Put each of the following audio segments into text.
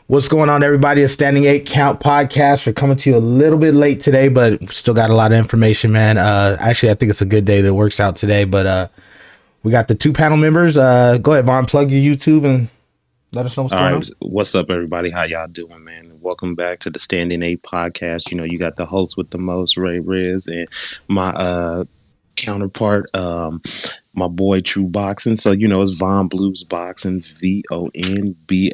What's going on, everybody? It's Standing 8 Count Podcast. We're coming to you a little bit late today, but we still got a lot of information, man. Actually, I think it's a good day that works out today, but we got the two panel members. Go ahead, Vaughn, plug your YouTube and let us know what's going on. What's up, everybody? How y'all doing, man? Welcome back to the Standing 8 Podcast. You know, you got the host with the most, Ray Riz, and my counterpart, my boy True Boxing. So you know it's Von Blues Boxing, VONBLEUS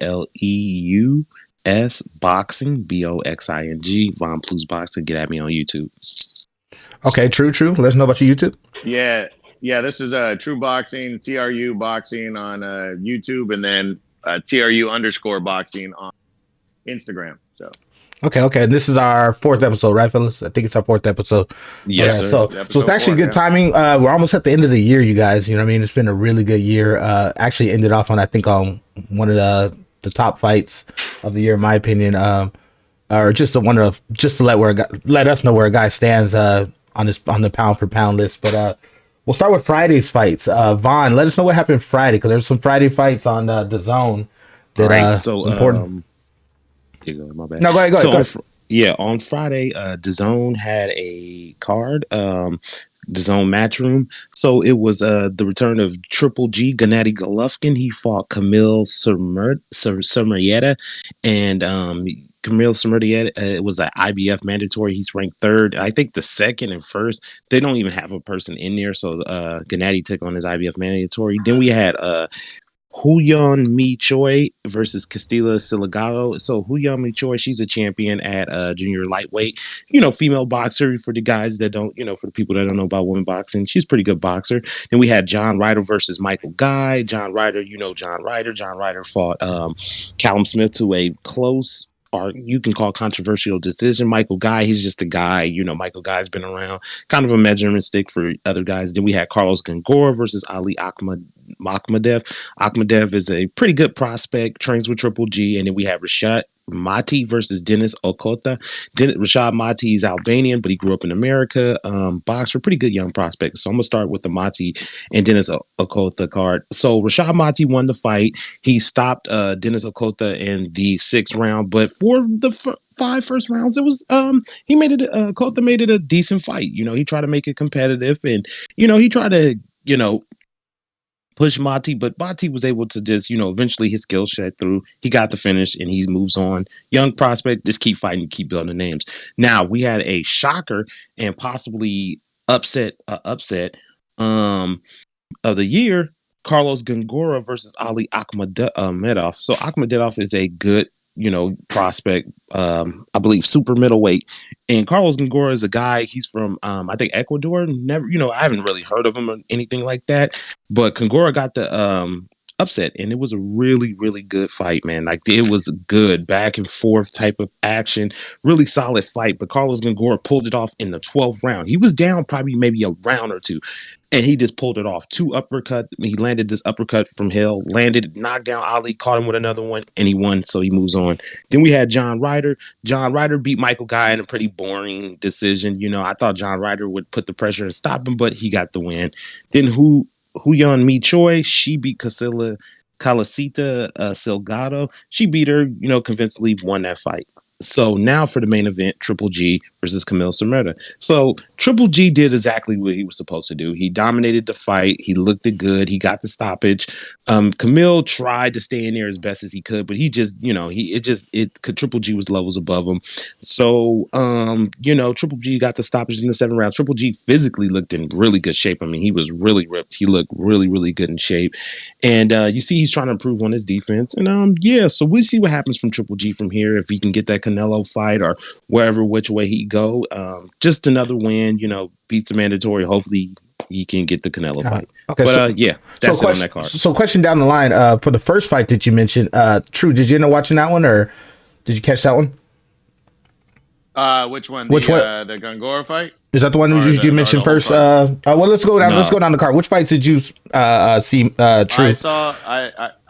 Boxing, BOXING, Von Blues Boxing. Get at me on YouTube. Okay, True. Let us know about your YouTube. Yeah. This is True Boxing, TRU Boxing on YouTube, and then TRU_boxing on Instagram. So. Okay. And this is our fourth episode, right, fellas? I think it's our fourth episode. Yes, sir. So it's actually good timing. We're almost at the end of the year, you guys. You know what I mean? It's been a really good year. Actually ended off on, I think, on one of the top fights of the year, in my opinion. Or just to let us know where a guy stands on the pound for pound list. But we'll start with Friday's fights. Vaughn, let us know what happened Friday, because there's some Friday fights on the Zone that important. My bad. No, go ahead. On Friday, DAZN had a card, DAZN Matchroom. So it was the return of Triple G, Gennady Golovkin. He fought Kamil Sumarieta, and Kamil Sumarieta, it was an IBF mandatory. He's ranked third. I think the second and first, they don't even have a person in there. So Gennady took on his IBF mandatory. Then we had Huyon Mi Choi versus Castilla Silgado. So Huyon Mi Choi, she's a champion at junior lightweight. You know, female boxer, for the guys that don't, for the people that don't know about women boxing. She's a pretty good boxer. Then we had John Ryder versus Michael Guy. John Ryder, John Ryder. John Ryder fought Callum Smith to a close, or you can call controversial decision. Michael Guy, he's just a guy. Michael Guy's been around, kind of a measuring stick for other guys. Then we had Carlos Gongora versus Ali Akhmadev. Akhmadev is a pretty good prospect, trains with Triple G. And then we have Rashad Mati versus Dennis Okota. Rashad Mati is Albanian, but he grew up in America. Boxer, pretty good young prospect. So I'm gonna start with the Mati and Dennis Okota card. So Rashad Mati won the fight. He stopped Dennis Okota in the 6th round, but for the 5 first rounds, it was he made it. Okota made it a decent fight. He tried to make it competitive, and he tried to push Mati, but Mati was able to just, eventually his skill set through. He got the finish and he moves on. Young prospect, just keep fighting, keep building names. Now we had a shocker and possibly upset of the year. Carlos Gongora versus Ali Akhmadov. So Akhmadov is a good, prospect, I believe super middleweight. And Carlos Gongora is a guy, he's from, I think Ecuador. Never, I haven't really heard of him or anything like that. But Gongora got the upset, and it was a really, really good fight, man. Like, it was good back and forth type of action, really solid fight. But Carlos Gongora pulled it off in the 12th round. He was down probably maybe a round or two, and he just pulled it off. 2 uppercut. He landed this uppercut from Hill, knocked down Ali, caught him with another one, and he won. So he moves on. Then we had John Ryder. John Ryder beat Michael Guy in a pretty boring decision. I thought John Ryder would put the pressure and stop him, but he got the win. Then Huyon Mi Choi, she beat Calasita Silgado. She beat her, convincingly, won that fight. So now for the main event, Triple G versus Kamil Sumarieta. So Triple G did exactly what he was supposed to do. He dominated the fight. He looked good. He got the stoppage. Kamil tried to stay in there as best as he could, but he just, Triple G was levels above him. So, Triple G got the stoppage in the 7th round. Triple G physically looked in really good shape. I mean, he was really ripped. He looked really, really good in shape. And you see he's trying to improve on his defense. And so we'll see what happens from Triple G from here, if he can get that Canelo fight or which way he go. Just another win, beats the mandatory. Hopefully he can get the Canelo fight. Okay, but that's it on that card. So question down the line, for the first fight that you mentioned, True, did you end up watching that one, or did you catch that one? Which one? The Gongora fight? Is that the one you mentioned first? Well, let's go down. No. Let's go down the card. Which fights did you see? True. I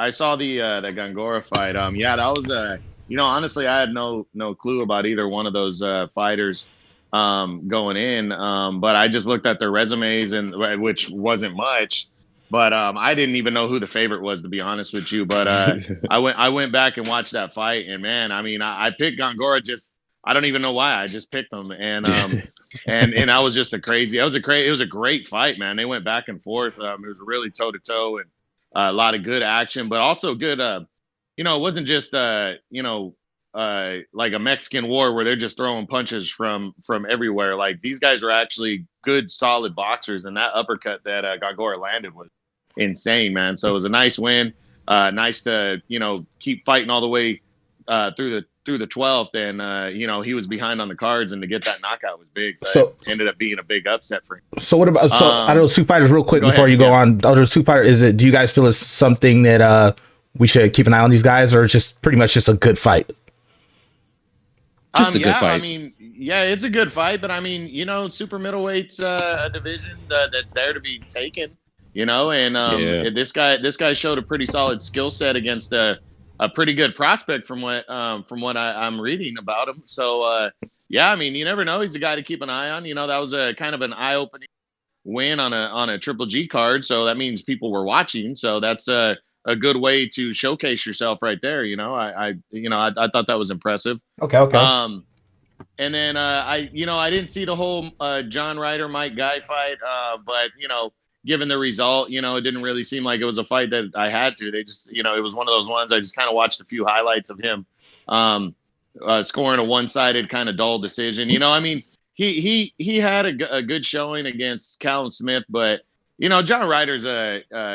saw the Gongora fight. That was honestly, I had no clue about either one of those fighters going in. But I just looked at their resumes, and which wasn't much. But I didn't even know who the favorite was, to be honest with you. But I went back and watched that fight, and man, I mean, I picked Gongora. Just I don't even know why. I just picked him, and I was just it was a great fight, man. They went back and forth. It was really toe to toe and a lot of good action, but also good. It wasn't just like a Mexican war where they're just throwing punches from everywhere. Like these guys were actually good, solid boxers, and that uppercut that Gongora landed was insane, man. So it was a nice win. Nice to keep fighting all the way through the 12th, and he was behind on the cards, and to get that knockout was big. So it ended up being a big upset for him. So what about I know two fighters real quick before you go on. Other two fighters, do you guys feel it's something that we should keep an eye on these guys, or just pretty much just a good fight? Just a good fight. I mean, yeah, it's a good fight, but I mean, super middleweight's a division that's there to be taken. And this guy showed a pretty solid skill set against a pretty good prospect from what I'm reading about him. So I mean, you never know. He's a guy to keep an eye on. That was a kind of an eye-opening win on a Triple G card, so that means people were watching. So that's a good way to showcase yourself right there. I thought that was impressive. Okay. And then I didn't see the whole John Ryder Mike Guy fight, but given the result, it didn't really seem like it was a fight that I had to. They just, it was one of those ones I just kind of watched a few highlights of him scoring a one-sided kind of dull decision. I mean, he had a good showing against Canelo and Smith, but John Ryder's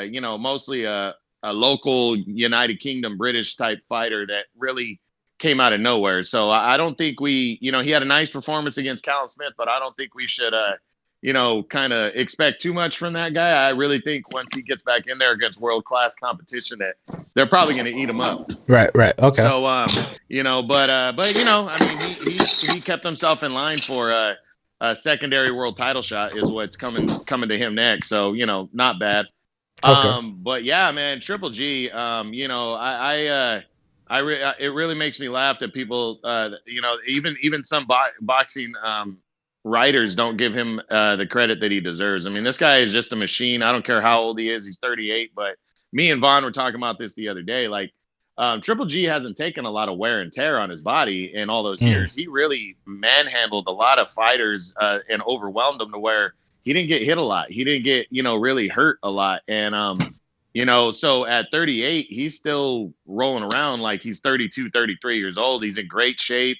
mostly a local United Kingdom British type fighter that really came out of nowhere. So I don't think he had a nice performance against Canelo Smith, but I don't think we should kind of expect too much from that guy. I really think once he gets back in there against world-class competition that they're probably going to eat him up. Right. Okay. So, I mean, he kept himself in line for a secondary world title shot is what's coming to him next. So, not bad. Okay. But yeah, man, Triple G, it really makes me laugh that people, even some boxing writers don't give him the credit that he deserves. I mean, this guy is just a machine. I don't care how old he is. He's 38. But me and Vaughn were talking about this the other day. Like, Triple G hasn't taken a lot of wear and tear on his body in all those years. He really manhandled a lot of fighters and overwhelmed them to where he didn't get hit a lot. He didn't get, really hurt a lot. And, so at 38, he's still rolling around like he's 32, 33 years old. He's in great shape.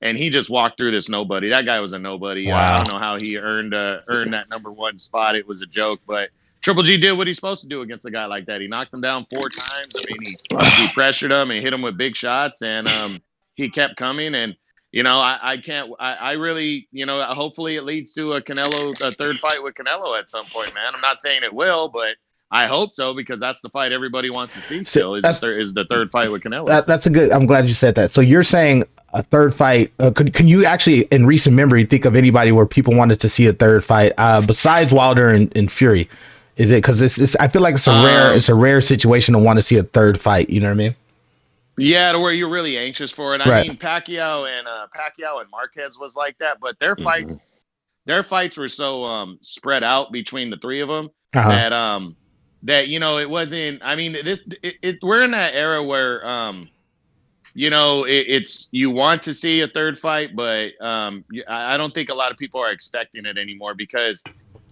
And he just walked through this nobody. That guy was a nobody. Wow. I don't know how he earned that number one spot. It was a joke, but Triple G did what he's supposed to do against a guy like that. He knocked him down 4 times. I mean, he pressured him and hit him with big shots, and he kept coming. And I really, hopefully it leads to a third fight with Canelo at some point, man. I'm not saying it will, but I hope so, because that's the fight everybody wants to see still, is the third fight with Canelo. That's a good, I'm glad you said that. So you're saying a third fight, can you actually, in recent memory, think of anybody where people wanted to see a third fight besides Wilder and Fury? Is it because I feel like it's a rare situation to want to see a third fight, you know what I mean? Yeah, to where you're really anxious for it. Right. I mean, Pacquiao and Marquez was like that, but their fights were so spread out between the three of them that it wasn't. I mean, we're in that era where it's you want to see a third fight, but I don't think a lot of people are expecting it anymore, because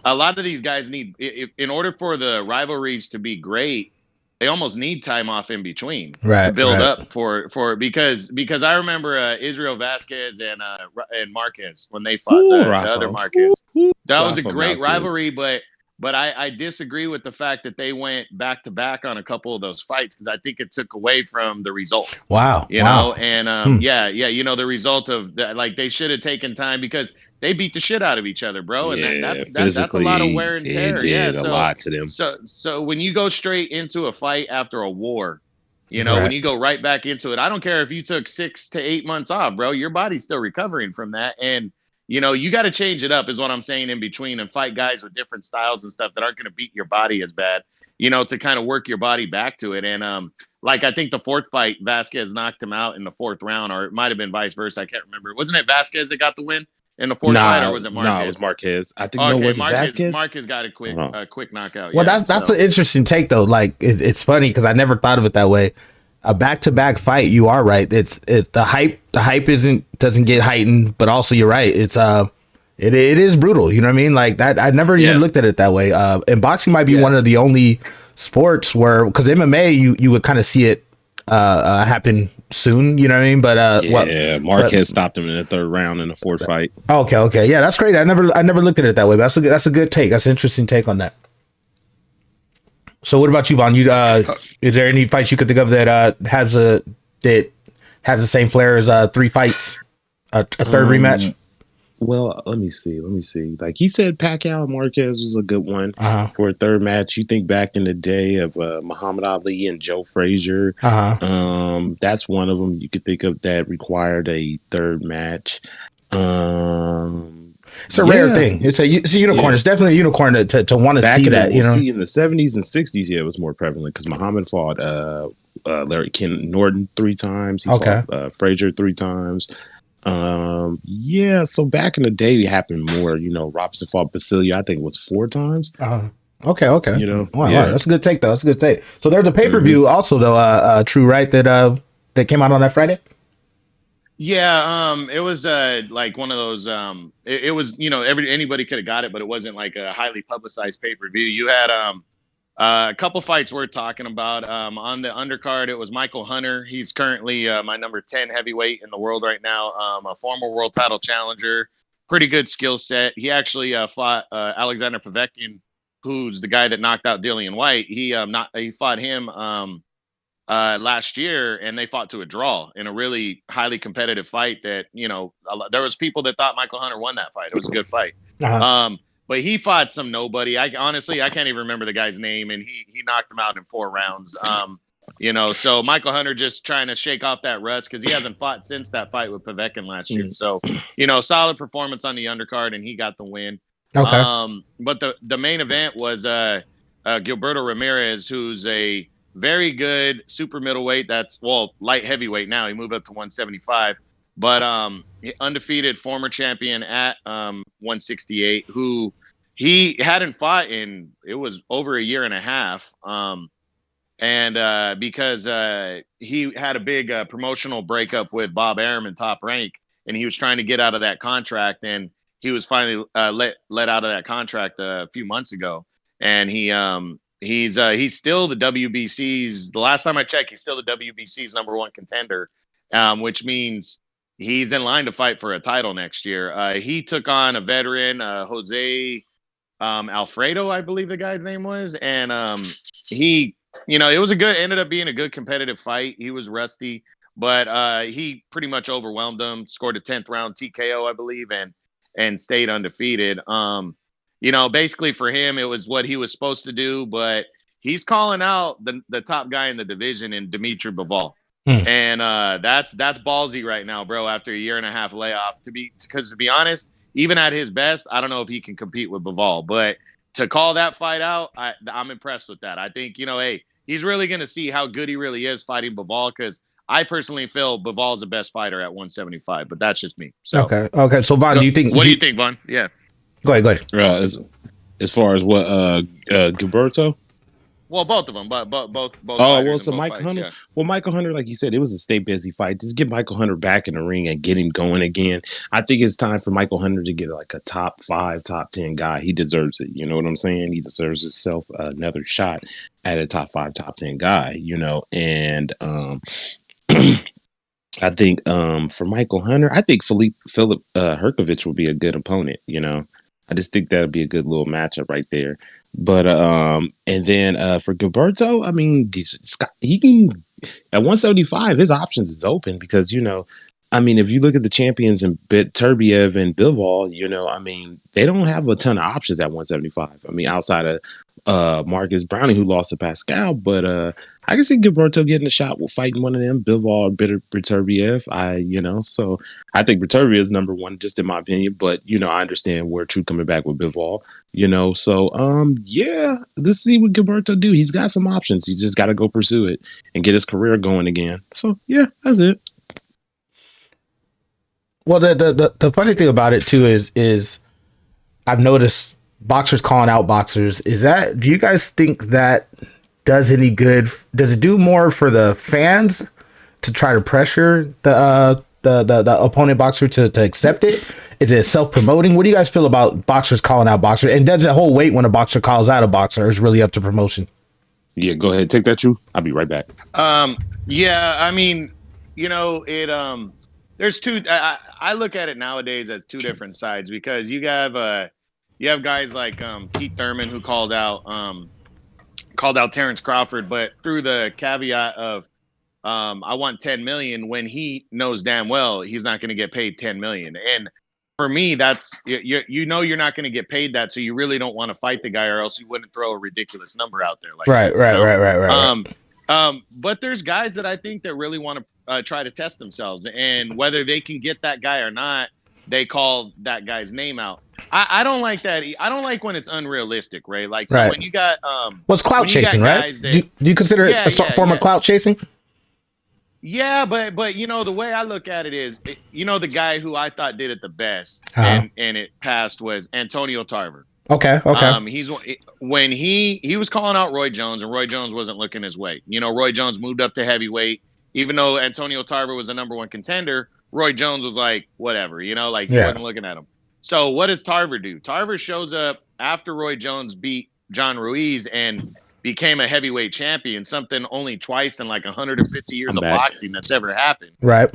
a lot of these guys need, in order for the rivalries to be great, they almost need time off in between to build up for because I remember Israel Vasquez and Marquez when they fought the other Marquez. That was a great rivalry, but I disagree with the fact that they went back to back on a couple of those fights, because I think it took away from the result. Wow. Know, and the result of that, like, they should have taken time, because they beat the shit out of each other, bro. And that's a lot of wear and tear. It did a lot to them. So when you go straight into a fight after a war, when you go right back into it, I don't care if you took 6 to 8 months off, bro, your body's still recovering from that. And you got to change it up, is what I'm saying, in between, and fight guys with different styles and stuff that aren't going to beat your body as bad, to kind of work your body back to it. And I think the fourth fight, Vasquez knocked him out in the 4th round, or it might have been vice versa. I can't remember. Wasn't it Vasquez that got the win? in the fourth fight, or was it Nah, it was Marquez? Marquez. I think no, Okay, was it Marquez Vasquez? Marquez got a Hold on. quick knockout. Well, Yeah, that's so an interesting take though. Like it's funny because I never thought of it that way. A back to back fight, you are right. It's the hype. The hype doesn't get heightened, but also you're right. It is brutal. You know what I mean? Like that. I never even looked at it that way. And boxing might be one of the only sports where, because MMA, you would kind of see it happen soon. You know what I mean? But Marquez stopped him in the third round in the fourth fight. Okay, yeah, that's great. I never looked at it that way. But that's a good take. That's an interesting take on that. So what about you, Vaughn? You is there any fights you could think of that has the same flair as 3 fights, a third rematch? Well, let me see. Like he said, Pacquiao and Marquez was a good one for a third match. You think back in the day of Muhammad Ali and Joe Frazier. That's one of them you could think of that required a third match. It's a rare thing. It's a unicorn. Yeah. It's definitely a unicorn to want to see that. See, in the 70s and 60s, it was more prevalent because Muhammad fought Larry Ken Norton 3 times. He fought Frazier 3 times. So back in the day, it happened more. Robson fought Basilio, I think it was 4 times. Okay. Wow, that's a good take though. That's a good take. So there's a pay-per-view also though, True, right? That came out on that Friday. Yeah, it was like one of those. It was anybody could have got it, but it wasn't like a highly publicized pay-per-view. You had a couple fights worth talking about. On the undercard, it was Michael Hunter. He's currently my number 10 heavyweight in the world right now. A former world title challenger, pretty good skill set. He actually fought Alexander Povetkin, who's the guy that knocked out Dillian White. He fought him last year, and they fought to a draw in a really highly competitive fight that, there was people that thought Michael Hunter won that fight. It was a good fight. But he fought some nobody. I can't even remember the guy's name, and he knocked him out in 4 rounds. So Michael Hunter just trying to shake off that rust because he hasn't fought since that fight with Povetkin last year. So, solid performance on the undercard, and he got the win. Okay. But the main event was Gilberto Ramirez, who's a very good super middleweight. That's light heavyweight now. He moved up to 175, but undefeated former champion at 168, who he hadn't fought in, it was over a year and a half. And because he had a big promotional breakup with Bob Arum in Top Rank, and he was trying to get out of that contract, and he was finally let out of that contract a few months ago, and he's still the WBC's. The last time I checked, he's still the WBC's number 1 contender, which means he's in line to fight for a title next year. He took on a veteran, Jose Alfredo, I believe the guy's name was, and he, ended up being a good competitive fight. He was rusty, but he pretty much overwhelmed him. Scored a 10th round TKO, I believe, and stayed undefeated. Basically for him, it was what he was supposed to do, but he's calling out the top guy in the division in Dimitri Bivol. And that's ballsy right now, bro, after a year and a half layoff. Because to be honest, even at his best, I don't know if he can compete with Bivol. But to call that fight out, I'm impressed with that. I think, he's really going to see how good he really is fighting Bivol, because I personally feel Bivol's the best fighter at 175, but that's just me. So Okay. So Vaughn, do you think? What do you think, Vaughn? Yeah. Go ahead. As far as what Gilberto? Well, both of them, but both. So Michael Hunter. Yeah. Well, Michael Hunter, like you said, it was a stay busy fight. Just get Michael Hunter back in the ring and get him going again. I think it's time for Michael Hunter to get like a top 5, top 10 guy. He deserves it. You know what I'm saying? He deserves himself another shot at a top 5, top 10 guy. And I think for Michael Hunter, I think Philip Herkovich would be a good opponent. I just think that'd be a good little matchup right there. But and then for Gilberto, I mean, he can at 175. His options is open because I mean, if you look at the champions and Turbiev and Bivol, I mean, they don't have a ton of options at 175. I mean, outside of Marcus Browning, who lost to Pascal, but I can see Gilberto getting a shot with fighting one of them, Bivol or Beterbiev. So I think Beterbiev is number 1, just in my opinion. But I understand where True coming back with Bivol. So let's see what Gilberto do. He's got some options. He just got to go pursue it and get his career going again. So yeah, that's it. Well, the funny thing about it too is I've noticed boxers calling out boxers. Do you guys think that does any good? Does it do more for the fans to try to pressure the opponent boxer to accept it? Is it self-promoting? What do you guys feel about boxers calling out boxers? And does it hold weight when a boxer calls out a boxer, or is it really up to promotion? Yeah, go ahead. Take that, you. I'll be right back. Yeah, I mean, it there's two I look at it nowadays as two different sides because you have guys like Keith Thurman who called out Terrence Crawford, but through the caveat of I want 10 million when he knows damn well he's not going to get paid 10 million. And for me, that's you're not going to get paid that, so you really don't want to fight the guy, or else you wouldn't throw a ridiculous number out there like Right, that. right. But there's guys that I think that really want to try to test themselves, and whether they can get that guy or not, they call that guy's name out. I don't like that. I don't like when it's unrealistic, right? Like, so when you got what's clout chasing, right? Do you consider it a form of clout chasing? Yeah, but the way I look at it is, the guy who I thought did it the best and it passed was Antonio Tarver. Okay. He's when he was calling out Roy Jones, and Roy Jones wasn't looking his way. Roy Jones moved up to heavyweight, even though Antonio Tarver was the number one contender. Roy Jones was like, whatever, he wasn't looking at him. So what does Tarver do? Tarver shows up after Roy Jones beat John Ruiz and became a heavyweight champion, something only twice in like 150 years of boxing that's ever happened. Right.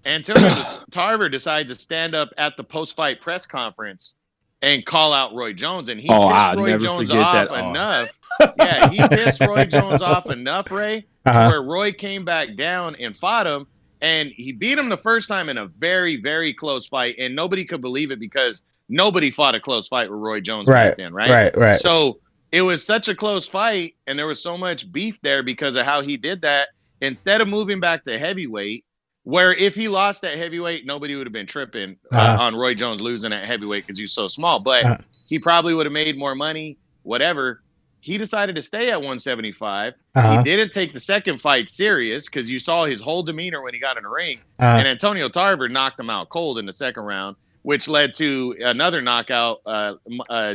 Antonio Tarver decides to stand up at the post-fight press conference and call out Roy Jones, and he pissed Roy Jones off enough. Yeah, he pissed Roy Jones off enough, Ray, where Roy came back down and fought him, and he beat him the first time in a very, very close fight, and nobody could believe it because nobody fought a close fight with Roy Jones back then, right? Right. So it was such a close fight, and there was so much beef there because of how he did that. Instead of moving back to heavyweight, where if he lost at heavyweight, nobody would have been tripping on Roy Jones losing at heavyweight because he was so small. But he probably would have made more money, whatever. He decided to stay at 175. He didn't take the second fight serious because you saw his whole demeanor when he got in the ring. And Antonio Tarver knocked him out cold in the second round, which led to another knockout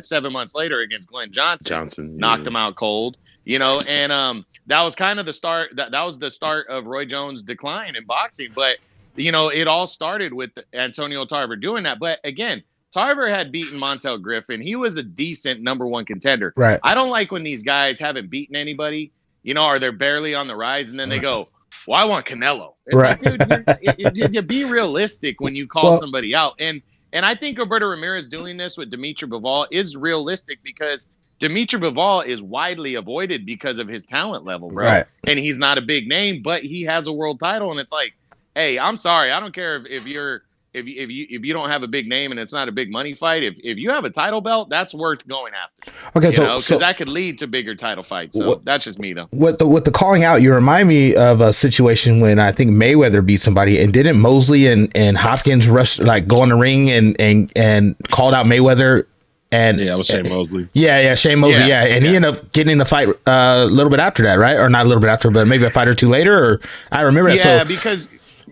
7 months later against Glenn Johnson. Knocked him out cold, and that was kind of the start. That was the start of Roy Jones' decline in boxing. But, it all started with Antonio Tarver doing that. But again, Tarver had beaten Montel Griffin. He was a decent number one contender. Right. I don't like when these guys haven't beaten anybody, or they're barely on the rise, and then they go, well, I want Canelo. It's like, dude, you be realistic when you call somebody out. And I think Roberto Ramirez doing this with Dimitri Bivol is realistic because Dimitri Bivol is widely avoided because of his talent level, bro. Right. And he's not a big name, but he has a world title. And it's like, hey, I'm sorry. I don't care if you don't have a big name and it's not a big money fight. If you have a title belt, that's worth going after. Okay, because that could lead to bigger title fights. So that's just me, though. With the calling out, you remind me of a situation when I think Mayweather beat somebody, and didn't Mosley and Hopkins rush, like, go in the ring and called out Mayweather. And it was Shane Mosley. Yeah, Shane Mosley. Yeah, and he ended up getting in the fight a little bit after that, right? Or not a little bit after, but maybe a fight or two later. Or I remember that. Yeah,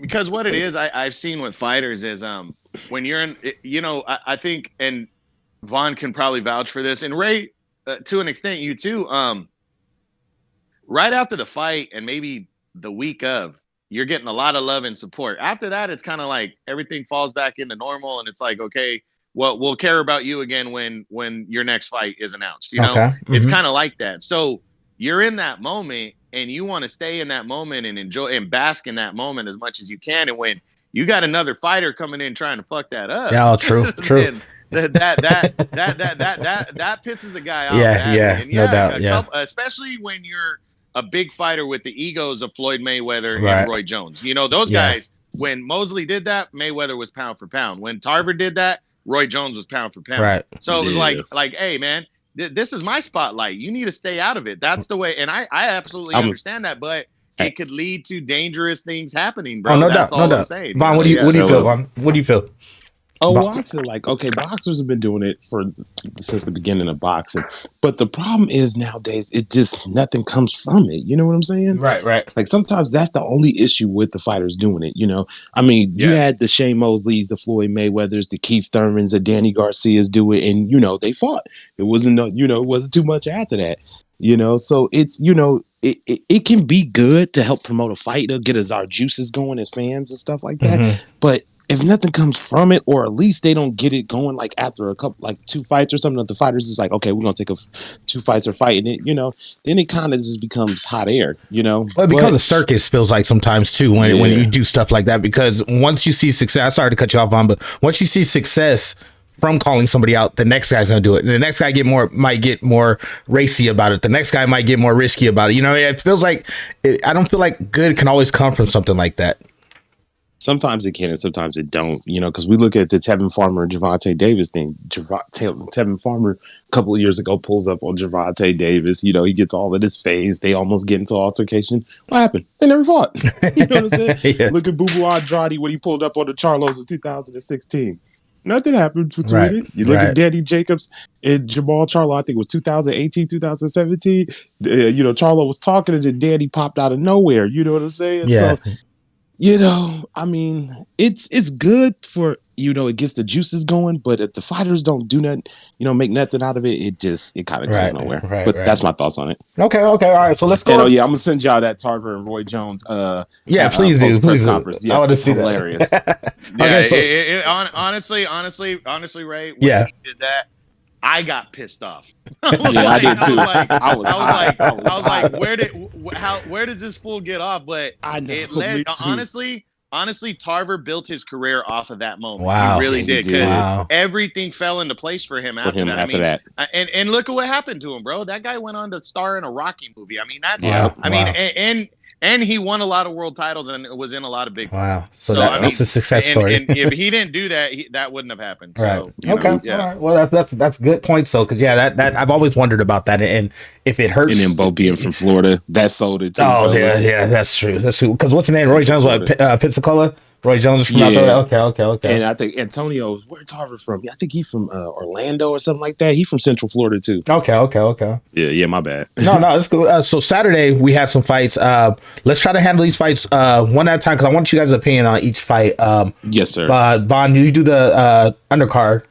because what it is, I've seen with fighters is when you're in, I think, and Vaughn can probably vouch for this, and Ray, to an extent, you too. Right after the fight, and maybe the week of, you're getting a lot of love and support. After that, it's kind of like everything falls back into normal, and it's like, okay, well, we'll care about you again when your next fight is announced. It's kind of like that. So you're in that moment, and you want to stay in that moment and enjoy and bask in that moment as much as you can. And when you got another fighter coming in trying to fuck that up, true. that pisses a guy off. Yeah, no doubt. Especially when you're a big fighter with the egos of Floyd Mayweather and Roy Jones. Those guys. When Mosley did that, Mayweather was pound for pound. When Tarver did that, Roy Jones was pound for pound. Right. So it was like, hey, man, this is my spotlight. You need to stay out of it. That's the way. And I absolutely understand that, but it could lead to dangerous things happening, bro. Oh, no That's doubt. all No I'm doubt. saying. Vaughn, what do you feel, Vaughn? What do you feel? Oh, well, I feel like, okay, boxers have been doing it since the beginning of boxing, but the problem is nowadays it just nothing comes from it. You know what I'm saying? Right, right. Like sometimes that's the only issue with the fighters doing it. I mean, you Yeah. had the Shane Mosleys, the Floyd Mayweathers, the Keith Thurmans, the Danny Garcias do it, and they fought. It wasn't it wasn't too much after that. So it's it can be good to help promote a fight to get our juices going as fans and stuff like that. Mm-hmm. But if nothing comes from it, or at least they don't get it going, like after a couple, like 2 fights or something, that the fighters is like, okay, we're gonna take 2 fights or fighting it, then it kind of just becomes hot air, Well, it becomes a But circus, feels like sometimes too, when you yeah, do stuff like that. Because once you see success, sorry to cut you off on, but once you see success from calling somebody out, the next guy's gonna do it, and the next guy might get more racy about it. The next guy might get more risky about it. It feels like I don't feel like good can always come from something like that. sometimes it can and sometimes it don't, because we look at the Tevin Farmer and Javante Davis thing. Tevin Farmer a couple of years ago pulls up on Javante Davis. He gets all in his face. They almost get into altercation. What happened? They never fought. You know what I'm saying? Yes. Look at Boo Boo Andrade when he pulled up on the Charlos in 2016. Nothing happened between Right, it. You look right. at Danny Jacobs and Jamal Charlo, I think it was 2018, 2017. Charlo was talking and then Danny popped out of nowhere. You know what I'm saying? Yeah, So, I mean, it's good for it gets the juices going, but if the fighters don't do nothing, make nothing out of it, it kind of goes right, nowhere. right, But right. that's my thoughts on it. Okay, okay, all right. So let's And go. yeah, I'm gonna send y'all that Tarver and Roy Jones Yeah, please do, post press please do. conference. I Yes, want to it's see hilarious. that. Yeah, Okay, so honestly, Ray, when yeah, he did that, I got pissed off. I was Yeah, I like, did I too. was like, I was hot. I was I was like, hot. where does this fool get off? But I know. it led, Me too. honestly, Tarver built his career off of that moment. He wow, really Yeah, he did, because did wow, everything fell into place for him for after him that. I after mean, that. and look at what happened to him, bro. That guy went on to star in a Rocky movie. I mean, Yep. wow. and he won a lot of world titles and was in a lot of big Wow. fights. So So I Yep. that's mean, a success story. and if he didn't do that, that wouldn't have happened. Right. So Okay. All yeah. right. Well, that's good point. So, because that I've always wondered about that, and if it And then hurts. Bo being from Florida, that sold it too, Oh yeah, fellas. yeah, that's true. That's true. Because what's the name? Roy Central Jones, Florida. what? Pensacola. Roy Jones is from out there. Yeah. Okay, okay, okay. And I think Antonio, where's Tarver from? I think he's from Orlando or something like that. He's from Central Florida too. Okay, okay, okay. Yeah, my bad. No, no, it's cool. So Saturday we have some fights. Let's try to handle these fights one at a time because I want you guys' opinion on each fight. Yes, sir. Vaughn, you do the undercard,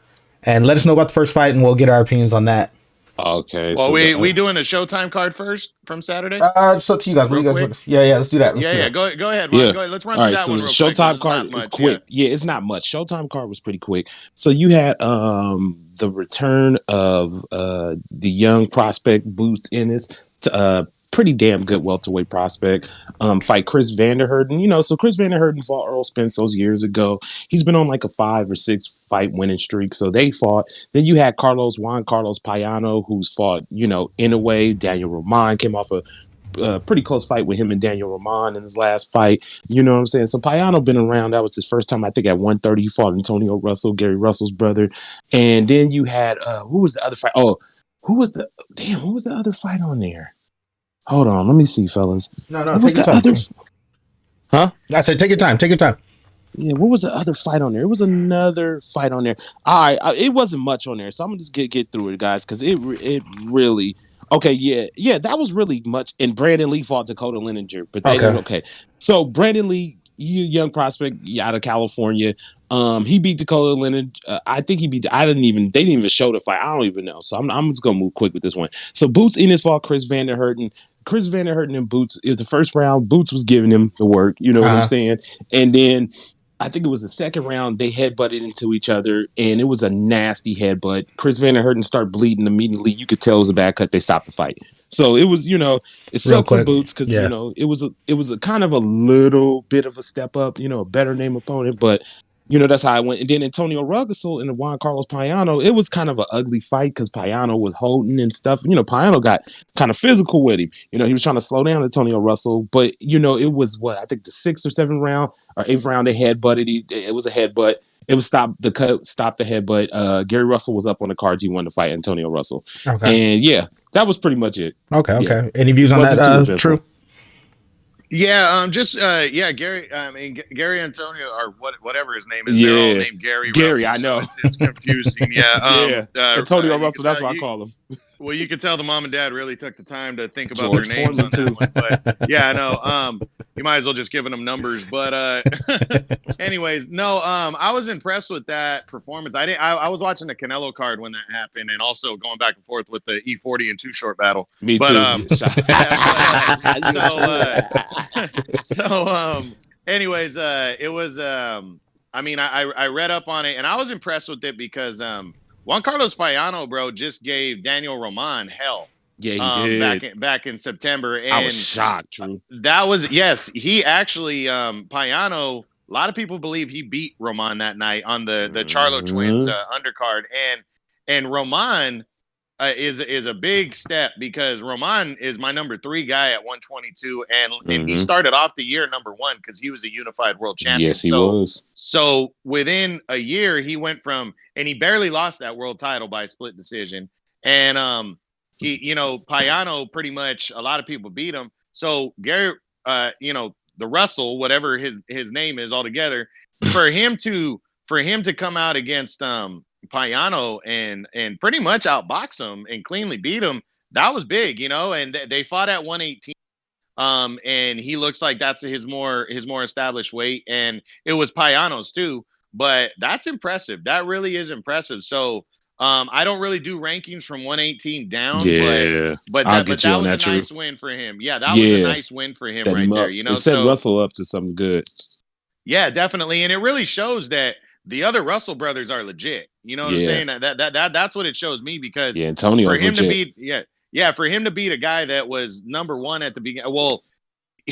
and let us know about the first fight, and we'll get our opinions on that. Okay. Well, So we doing a Showtime card first from Saturday, It's up to you guys. What real you guys quick. want? Yeah, let's do that. Let's Yeah, do yeah. that. Go ahead, Vaughn. yeah. Go ahead. Let's run All through right. that So one the real quick, 'cause Showtime it's not card is much. Yeah. quick. Yeah, it's not much. Showtime card was pretty quick. So you had the return of the young prospect Boots Ennis, pretty damn good welterweight prospect. Fight Chris Vanderherden. So Chris Vanderherden fought Earl Spence those years ago. He's been on like a 5 or 6 fight winning streak. So they fought. Then you had Juan Carlos Payano, who's fought, in a way. Daniel Roman came off a pretty close fight with him and Daniel Roman in his last fight. You know what I'm saying? So Payano been around. That was his first time, I think, at 130. He fought Antonio Russell, Gary Russell's brother. And then you had who was the other fight? Oh, what was the other fight on there? Hold on, let me see, fellas. No, no, What was take your the time. other? Huh? I said, take your time. Take your time. Yeah, what was the other fight on there? It was another fight on there. All right, it wasn't much on there, so I'm gonna just get through it, guys, because it really. Okay, yeah, that was really much. And Brandon Lee fought Dakota Leninger, but they didn't. Okay. Okay, so Brandon Lee, young prospect out of California, he beat Dakota Leninger. I think he beat. They didn't even show the fight. I don't even know. So I'm just gonna move quick with this one. So Boots Ennis fought Chris Vanderherden. Chris Vanderherden and Boots. It was the first round. Boots was giving him the work. You know what I'm saying? And then I think it was the second round, they headbutted into each other, and it was a nasty headbutt. Chris Vanderherden started bleeding immediately. You could tell it was a bad cut. They stopped the fight. So it was, it Real sucked for quick. Boots because, Yeah. it was a kind of a little bit of a step up, a better name opponent, but that's how I went. And then Antonio Russell and Juan Carlos Payano, it was kind of an ugly fight because Payano was holding and stuff. Payano got kind of physical with him. He was trying to slow down Antonio Russell, but it was I think the 6th or 7th round or 8th round they headbutted. It was a headbutt. It was stop the headbutt. Gary Russell was up on the cards. He wanted to fight Antonio Russell. Okay. And yeah, that was pretty much it. Okay. Yeah. Okay. Any views on Wasn't too that? eventful. True. Gary. I mean, Gary Antonio or whatever his name is. They're all Yeah, named Gary Gary, Russell, I so know. it's confusing. Yeah. Yeah, Antonio You can Russell. That's tell what I call him. well, you could tell the mom and dad really took the time to think about their George names Foreman on that too. one. But yeah, I know. You might as well just giving them numbers. But anyways, no. I was impressed with that performance. I didn't. I was watching the Canelo card when that happened, and also going back and forth with the E40 and Too Short battle. Me But too. yeah. But You're so true. so anyways, it was I mean, I read up on it and I was impressed with it because Juan Carlos Payano, bro, just gave Daniel Roman hell Yeah, he did. back in September. I was And shocked, Drew. that was yes, he actually Payano, a lot of people believe he beat Roman that night on the Charlo twins Mhm. undercard. And Roman is a big step because Roman is my number 3 guy at 122, and he Mhm. started off the year number 1 because he was a unified world champion. Yes, he was. So within a year he went from, and he barely lost that world title by split decision. And he, Payano, pretty much a lot of people beat him. So Gary, the Russell, whatever his name is altogether, for him to come out against Payano and pretty much outbox him and cleanly beat him, that was big, and they fought at 118. And he looks like that's his more established weight, and it was Payano's too, but that's impressive. That really is impressive. So I don't really do rankings from 118 down, but Yeah, but I'll that but get you that on was a that, Drew. nice win for him. Yeah, that was a Yeah, nice win for him set right him there, up. It set so Russell up to something good. yeah, definitely. And it really shows that the other Russell brothers are legit. You know what I'm Yeah, saying? That's what it shows me, because yeah. for Antonio's him to legit. beat for him to beat a guy that was number 1 at the beginning, well,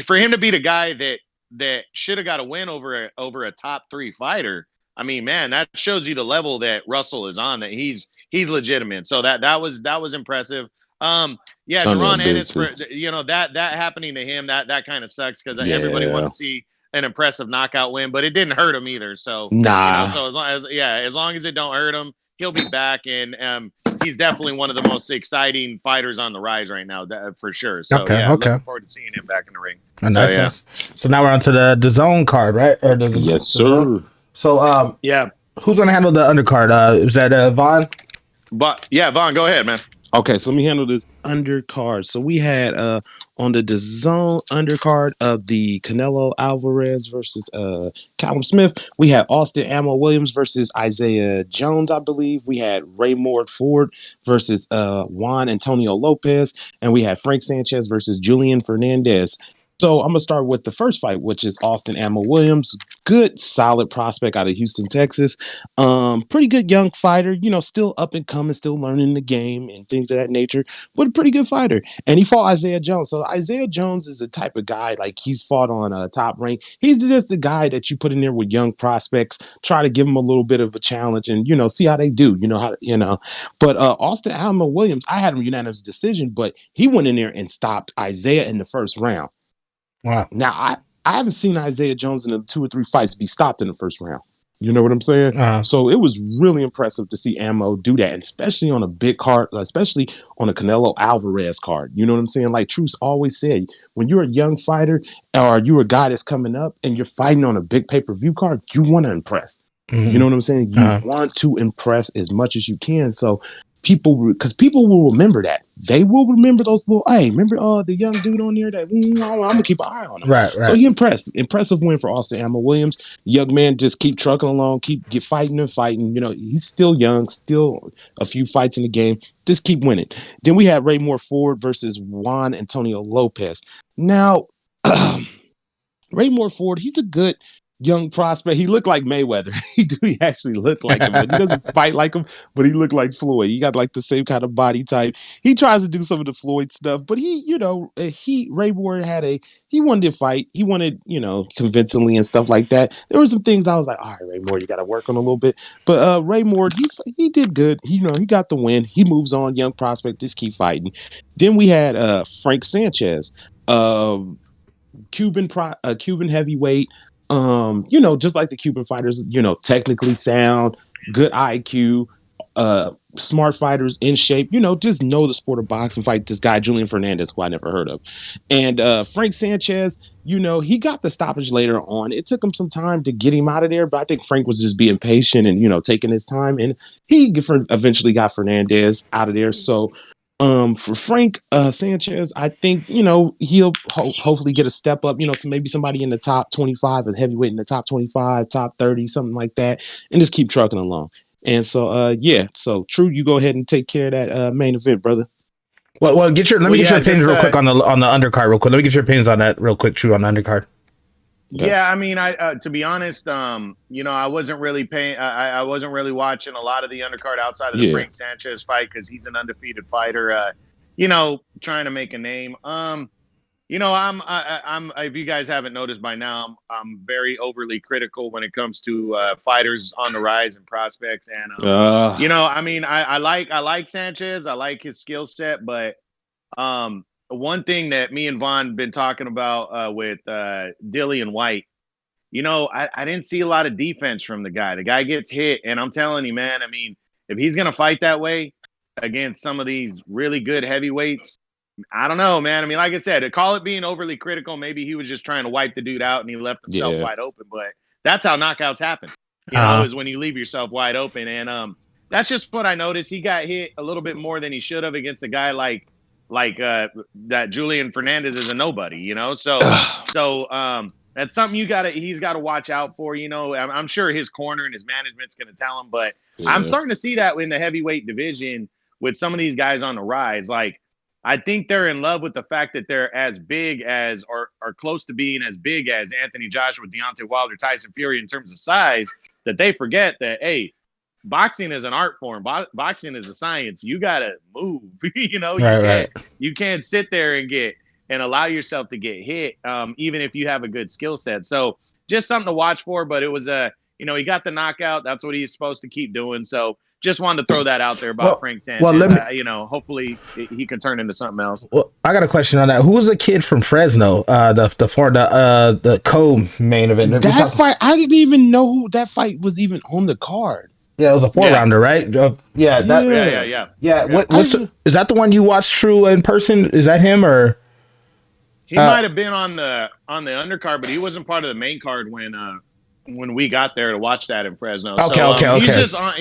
for him to beat a guy that should have got a win over a top 3 fighter. I mean, man, that shows you the level that Russell is on, that he's legitimate. So that was impressive. Yeah, Antonio Jerron big Ennis, too. for that happening to him, that kind of sucks because everybody Yeah. wanted to see an impressive knockout win, but it didn't hurt him either. So Nah. so as long as it don't hurt him, he'll be back, and he's definitely one of the most exciting fighters on the rise right now, for sure. So Okay, yeah, okay. looking forward to seeing him back in the ring. Oh, So nice, yeah, nice. So now we're on to the zone card, right? Or Yes, the zone. sir. So yeah, who's gonna handle the undercard? Is that Vaughn? but yeah, Vaughn, go ahead, man. Okay, so let me handle this undercard. So we had on the DAZN undercard of the Canelo Alvarez versus Callum Smith, we had Austin Ammo Williams versus Isaiah Jones, I believe. We had Raymond Ford versus Juan Antonio Lopez, and we had Frank Sanchez versus Julian Fernandez. So I'm gonna start with the first fight, which is Austin Ammo Williams. Good, solid prospect out of Houston, Texas. Pretty good young fighter, still up and coming, still learning the game and things of that nature, but a pretty good fighter. And he fought Isaiah Jones. So Isaiah Jones is the type of guy, like, he's fought on a top rank. He's just the guy that you put in there with young prospects, try to give him a little bit of a challenge and, see how they do, But Austin Alma Williams, I had him unanimous decision, but he went in there and stopped Isaiah in the first round. Wow. Now, I haven't seen Isaiah Jones in the 2 or 3 fights be stopped in the first round. You know what I'm saying? So it was really impressive to see Ammo do that, and especially on a big card, especially on a Canelo Alvarez card. You know what I'm saying? Like Truce always said, when you're a young fighter or you're a guy that's coming up and you're fighting on a big pay-per-view card, you want to impress. Mm-hmm. You know what I'm saying? You want to impress as much as you can. So because people will remember that. They will remember those little, hey, remember the young dude on there that I'm gonna keep an eye on him. Right. So he impressive win for Austin Ammo Williams. Young man, just keep trucking along, get fighting and fighting. He's still young, still a few fights in the game. Just keep winning. Then we had Raymond Ford versus Juan Antonio Lopez. Now, Raymond Ford, he's a good young prospect. He looked like Mayweather. He actually looked like him, but he doesn't fight like him, but he looked like Floyd. He got like the same kind of body type. He tries to do some of the Floyd stuff, but Raymond he wanted to fight. He wanted, convincingly and stuff like that. There were some things I was like, all right, Raymond, you got to work on a little bit. But Raymond, he did good. He got the win. He moves on, young prospect, just keep fighting. Then we had Frank Sanchez. Cuban heavyweight, just like the Cuban fighters, technically sound, good IQ, smart fighters in shape, just know the sport of boxing, fight this guy, Julian Fernandez, who I never heard of. And Frank Sanchez, he got the stoppage later on. It took him some time to get him out of there, but I think Frank was just being patient and, taking his time. And he eventually got Fernandez out of there. So for Frank Sanchez, I think, he'll hopefully get a step up, so maybe somebody in the top 25, a heavyweight in the top 25, top 30, something like that, and just keep trucking along. And so, so True, you go ahead and take care of that main event, brother. Well, let me get your opinions real quick on the undercard real quick. Let me get your opinions on that real quick, True, on the undercard. Okay. Yeah, I mean, to be honest, I wasn't really paying. I wasn't really watching a lot of the undercard outside of the Frank Sanchez fight because he's an undefeated fighter. Trying to make a name. I'm. If you guys haven't noticed by now, I'm very overly critical when it comes to fighters on the rise and prospects. And I like Sanchez. I like his skill set, but one thing that me and Vaughn been talking about with Dillian White, I didn't see a lot of defense from the guy. The guy gets hit, and I'm telling you, man, I mean, if he's going to fight that way against some of these really good heavyweights, I don't know, man. I mean, like I said, to call it being overly critical, maybe he was just trying to wipe the dude out and he left himself wide open. But that's how knockouts happen, is when you leave yourself wide open. And that's just what I noticed. He got hit a little bit more than he should have against a guy like that Julian Fernandez is a nobody, So that's something he's got to watch out for. I'm sure his corner and his management's going to tell him, but I'm starting to see that in the heavyweight division with some of these guys on the rise. Like, I think they're in love with the fact that they're as big as or close to being as big as Anthony Joshua, Deontay Wilder, Tyson Fury in terms of size, that they forget that, hey, boxing is an art form. Boxing is a science. You got to move. You can't sit there and allow yourself to get hit, even if you have a good skill set. So just something to watch for. But it was he got the knockout. That's what he's supposed to keep doing. So just wanted to throw that out there about Frank Sanchez. Well, hopefully he can turn into something else. Well, I got a question on that. Who was the kid from Fresno? The co-main event. That fight, I didn't even know who that fight was even on the card. Yeah, it was a 4-rounder, right? Yeah. Is that the one you watched, True, in person? Is that him or? He might have been on the undercard, but he wasn't part of the main card when we got there to watch that in Fresno. Okay. He's just on.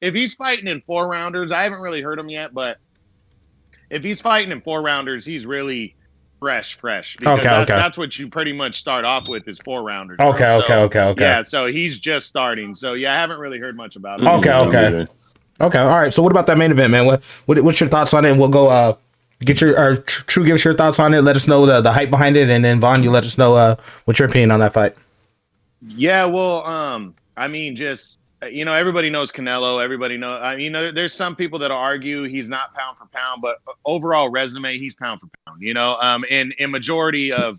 If he's fighting in 4-rounders, I haven't really heard him yet, but if he's fighting in 4-rounders, he's really fresh. Because that's what you pretty much start off with is 4-rounders. Okay. Yeah, so he's just starting. So yeah, I haven't really heard much about him. Okay. All right. So what about that main event, man? What's your thoughts on it? And we'll go get your True. Give us your thoughts on it. Let us know the hype behind it, and then Vaughn, you let us know what's your opinion on that fight. Yeah, well, I mean, just everybody knows Canelo. Everybody knows. There's some people that'll argue he's not pound for pound, but overall resume, he's pound for pound. In majority of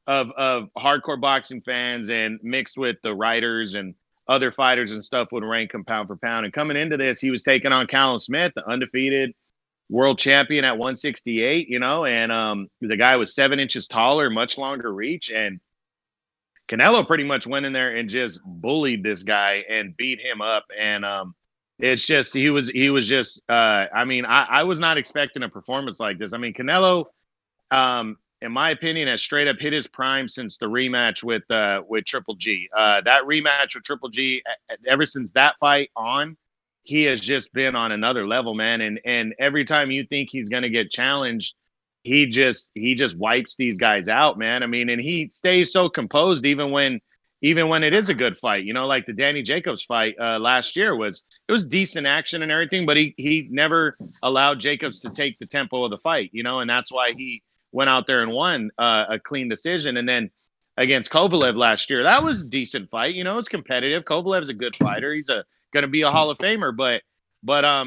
hardcore boxing fans and mixed with the writers and other fighters and stuff would rank him pound for pound. And coming into this, he was taking on Canelo and Smith, the undefeated world champion at 168. And the guy was 7 inches taller, much longer reach, and Canelo pretty much went in there and just bullied this guy and beat him up. And it's just he was just I was not expecting a performance like this. I mean, Canelo, in my opinion, has straight up hit his prime since the rematch with Triple G. That rematch with Triple G, ever since that fight on, he has just been on another level, man. And every time you think he's gonna get challenged, he just wipes these guys out, man. I mean, and he stays so composed even when it is a good fight. Like the Danny Jacobs fight last year was decent action and everything, but he never allowed Jacobs to take the tempo of the fight, and that's why he went out there and won a clean decision. And then against Kovalev last year, that was a decent fight. It's competitive. Kovalev's a good fighter. He's going to be a Hall of Famer, but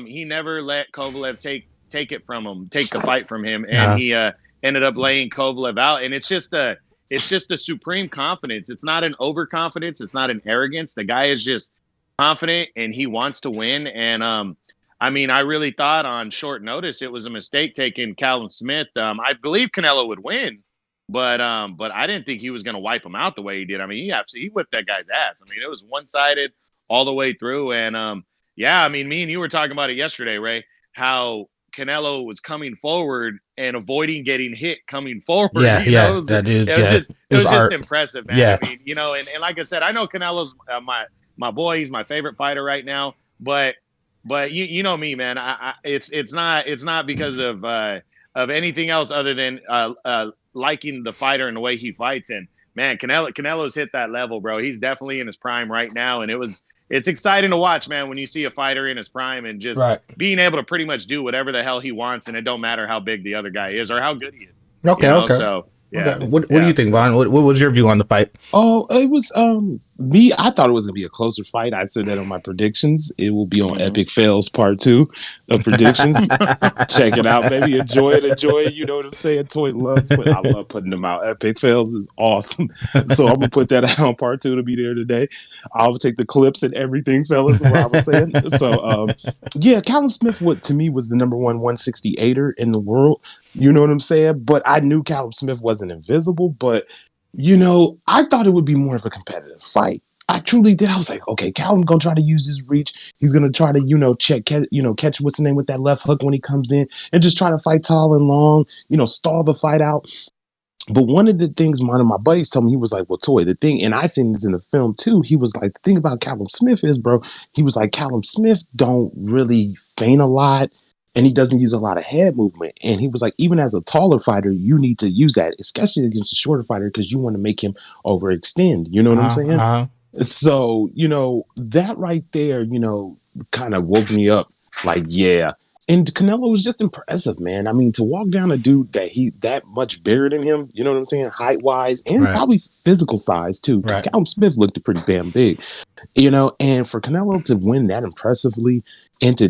he never let Kovalev take the fight from him, and he ended up laying Kovalev out. And it's just a supreme confidence. It's not an overconfidence. It's not an arrogance. The guy is just confident and he wants to win. And I really thought on short notice it was a mistake taking Callum Smith. I believe Canelo would win, but I didn't think he was going to wipe him out the way he did. I mean, he whipped that guy's ass. I mean, it was one-sided all the way through, and Yeah, I mean, me and you were talking about it yesterday, Ray. How Canelo was coming forward and avoiding getting hit coming forward. Yeah, You yeah, know, that is, it was yeah, just it it was was just art. impressive, man. I Yeah, mean, you know, and like I said, I know Canelo's my boy. He's my favorite fighter right now. But you know me, man. It's not because of anything else other than liking the fighter and the way he fights. And man, Canelo's hit that level, bro. He's definitely in his prime right now, and it's exciting to watch, man, when you see a fighter in his prime and just right. being able to pretty much do whatever the hell he wants, and it don't matter how big the other guy is or how good he is. You Okay, know, okay, so okay. yeah, What do you yeah. think, So Vaughn? What was your view on the fight? Oh, it was me. I thought it was gonna be a closer fight. I said that on my predictions. It will be on mhm. Epic Fails Part 2 of predictions. Check it out, baby. Enjoy it. Enjoy it. You know what I'm saying? Toy loves, but I love putting them out. Epic Fails is awesome. So I'm gonna put that out on Part 2 to be there today. I'll take the clips and everything, fellas. What I was saying. So yeah, Callum Smith, what to me was the number one 168er in the world. You know what I'm saying? But I knew Callum Smith wasn't invisible, but I thought it would be more of a competitive fight. I truly did. I was like, okay, Calvin gonna try to use his reach. He's gonna try to, catch what's the name with that left hook when he comes in, and just try to fight tall and long. Stall the fight out. But one of the things one of my buddies told me, he was like, well, Toy, the thing, and I seen this in the film too. He was like, the thing about Callum Smith is, bro, he was like, Callum Smith don't really feint a lot and he doesn't use a lot of head movement. And he was like, even as a taller fighter, you need to use that, especially against a shorter fighter, because you want to make him overextend. You know what I'm saying? Uh-huh. So, that right there, kind of woke me up like, yeah. And Canelo was just impressive, man. I mean, to walk down a dude that much bigger than him, you know what I'm saying, height wise and Right, probably physical size too, because right. Callum Smith looked pretty damn big, and for Canelo to win that impressively and to,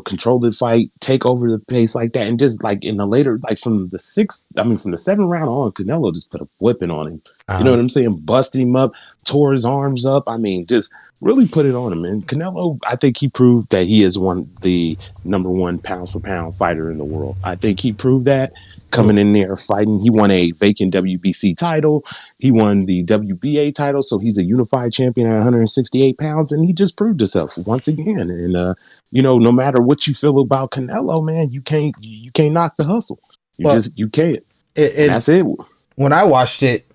control the fight, take over the pace like that, and just like in the later, like from the 7th round on, Canelo just put a whipping on him. You know Uh-huh. what I'm saying? Busted him up, tore his arms up. I mean, just really put it on him. And Canelo, I think he proved that he is the number one pound for pound fighter in the world. I think he proved that coming in there fighting. He won a vacant WBC title. He won the WBA title, so he's a unified champion at 168 pounds, and he just proved himself once again. And no matter what you feel about Canelo, man, you can't knock the hustle. Well, You can't, and it that's it. when I watched it,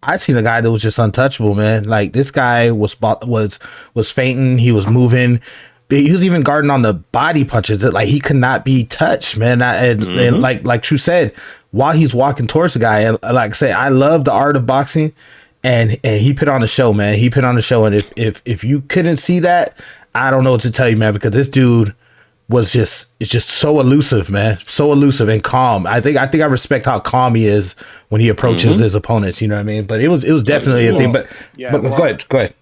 I seen a guy that was just untouchable, man. Like this guy was fainting, he was moving, he was even guarding on the body punches. That like he could not be touched, man. And like True said, while he's walking towards the guy, and like I say, I love the art of boxing, and he put on a show, man. He put on a show, and if you couldn't see that, I don't know what to tell you, man, because this dude it's just so elusive, man. So elusive and calm. I respect how calm he is when he approaches his opponents, you know what I mean? But it was definitely a thing. Well, But yeah, but go ahead, go ahead.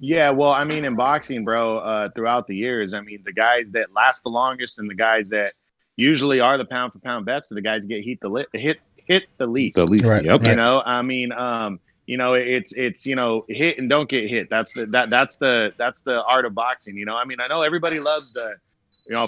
yeah. Well, I mean, in boxing, bro, throughout the years, I mean, the guys that last the longest and the guys that usually are the pound for pound best are the guys that get hit the The least. least, Right, yep. You right, know, I mean, it's hit and don't get hit. That's the art of boxing. You know, I mean, I know everybody loves the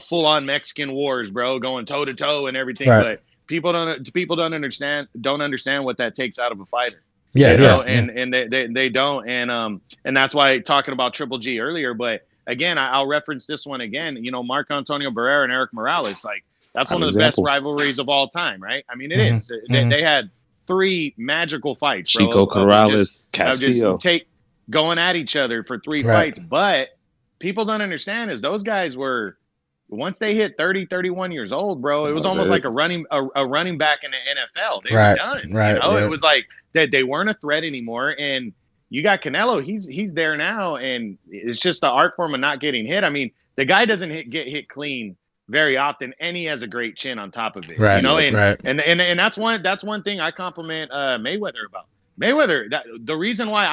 full on Mexican wars, bro, going toe to toe and everything, right. but people don't understand what that takes out of a fighter. Yeah, You Yeah. know, yeah, yeah. and they don't, and that's why talking about Triple G earlier, but again, I'll reference this one again. You know, Marco Antonio Barrera and Eric Morales, like that's Prime one of the best example. rivalries of all time, right? I mean, it Hmm. is. They, Hmm. they had three magical fights, bro, Chico Corrales, of just Castillo. take going at each other for three Right, fights. But people don't understand is those guys were once they hit 30, 31 years old, bro, it That was was almost it. like a running back in the NFL. They were right, done. You right, know, it right. was like that they weren't a threat anymore. And you got Canelo, he's there now, and it's just the art form of not getting hit. I mean, the guy doesn't get hit clean very often, and he has a great chin on top of it. You Right, know, Yep. and right. and that's one thing I compliment Mayweather about. Mayweather, the reason why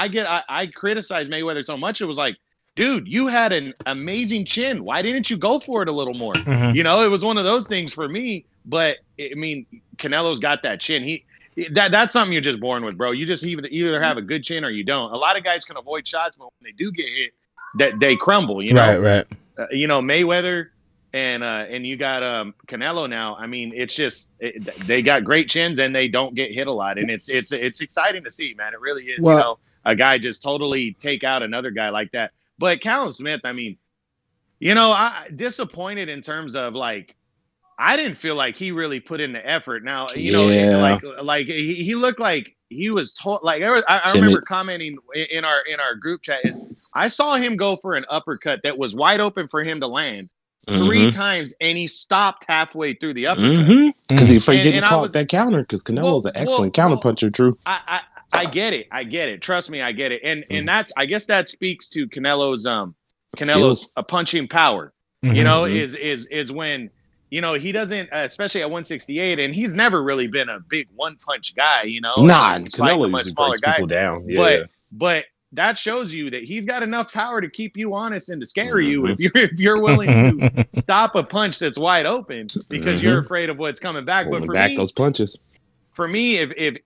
I criticize Mayweather so much, it was like, dude, you had an amazing chin. Why didn't you go for it a little more? Hmm. You know, it was one of those things for me. But I mean, Canelo's got that chin. That's something you're just born with, bro. You just either have a good chin or you don't. A lot of guys can avoid shots, but when they do get hit, that they crumble. Right, right. Mayweather and you got Canelo now. I mean, it's just they got great chins and they don't get hit a lot, and it's exciting to see, man. It really is. Well, A guy just totally take out another guy like that. But Callum Smith, I mean, I disappointed in terms of like I didn't feel like he really put in the effort. Now, Yeah, like he looked like he was told. Like I timid. remember commenting in our group chat is I saw him go for an uppercut that was wide open for him to land three Mm-hmm. times, and he stopped halfway through the uppercut. Mm-hmm. Because he afraid getting And I caught was that counter. Because Canelo's an excellent well. counterpuncher. True. I get it. I get it. Trust me, I get it. And that's I guess that speaks to Canelo's Skills. punching power. Mm-hmm. Is when he doesn't, especially at 168, and he's never really been a big one punch guy. Nah, He's fighting Canelo a much usually smaller breaks guy, people down. but Yeah. but that shows you that he's got enough power to keep you honest and to scare you Mm-hmm. if you're willing to stop a punch that's wide open because you're Mm-hmm. afraid of what's coming back. But Pulling back those punches. for me, if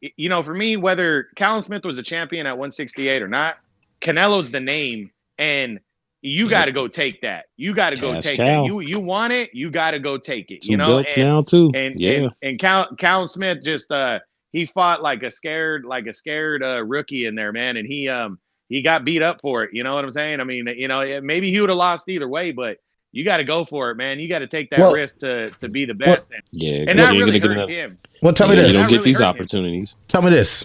for me, whether Callum Smith was a champion at 168 or not, Canelo's the name, and you got Yep. to go take that. You got to go Cash take that. cow. You want it, you got to go take it. 2 belts now too. And Yeah. Callum Smith just he fought like a scared rookie in there, man, and he got beat up for it. You know what I'm saying? I mean, maybe he would have lost either way, but you got to go for it, man. You got to take that risk to be the best. Yeah. And Because that you ain't really gonna hurt get him. Well, tell me You this. don't get really these hurt him. opportunities. Tell me this: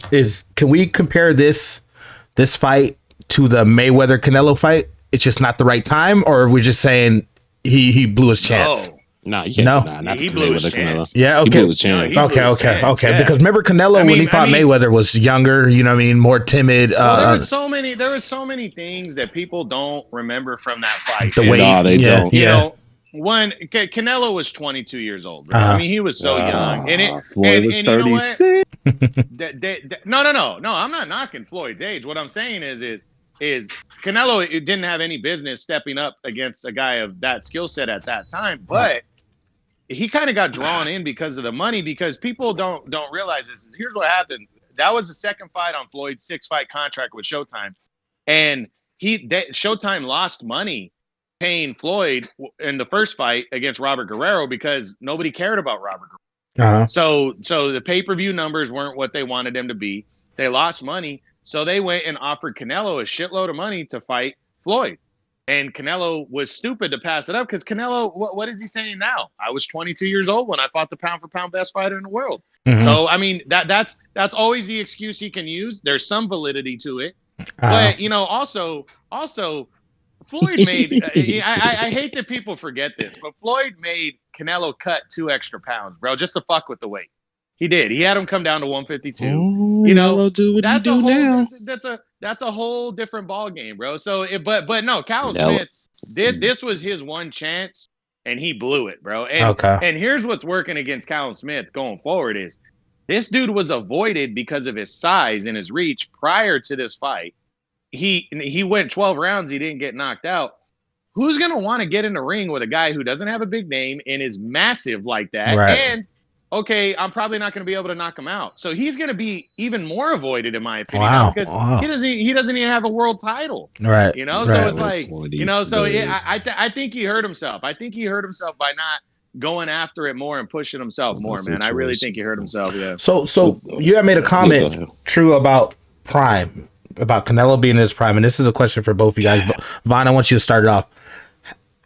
can we compare this fight to the Mayweather Canelo fight? It's just not the right time, or are we just saying he blew his chance? No. Nah, you can't. No. Nah, not He the blew his Canelo. chance. Yeah, He blew okay. his chance. No, he blew his chance, yeah. Because remember Canelo when he fought I mean- Mayweather was younger, you know what I mean, more timid. Well, there were so many things that people don't remember from that fight. The And, weight, Nah, they don't. one Canelo was 22 years old, bro. I mean, he was so young, and Floyd was and you know what? 36. No, I'm not knocking Floyd's age. What I'm saying is Canelo didn't have any business stepping up against a guy of that skill set at that time, but he kind of got drawn in because of the money. Because people don't realize this. Here's what happened. That was the second fight on Floyd's 6-fight contract with Showtime, and Showtime lost money paying Floyd in the first fight against Robert Guerrero because nobody cared about Robert Guerrero. So the pay-per-view numbers weren't what they wanted them to be. They lost money. So they went and offered Canelo a shitload of money to fight Floyd. And Canelo was stupid to pass it up because Canelo, what is he saying now? I was 22 years old when I fought the pound-for-pound best fighter in the world. Mhm. So, I mean, that's always the excuse he can use. There's some validity to it. But, also Floyd made I hate that people forget this, but Floyd made Canelo cut 2 extra pounds, bro, just to fuck with the weight. He did. He had him come down to 152. Canelo do what he do now. That's a whole different ball game, bro. So, but no, Callum Smith this was his one chance, and he blew it, bro. And here's what's working against Callum Smith going forward is this dude was avoided because of his size and his reach prior to this fight. He went 12 rounds. He didn't get knocked out. Who's going to want to get in the ring with a guy who doesn't have a big name and is massive like that? Right. And, okay, I'm probably not going to be able to knock him out. So he's going to be even more avoided, in my opinion, now because he doesn't even have a world title. Right. So it's like, so I think he hurt himself. I think he hurt himself by not going after it more and pushing himself more, man. I really think he hurt himself, yeah. So you have made a comment, True, about Prime. About Canelo being in his prime, and this is a question for both of you guys. Vaughn, I want you to start it off.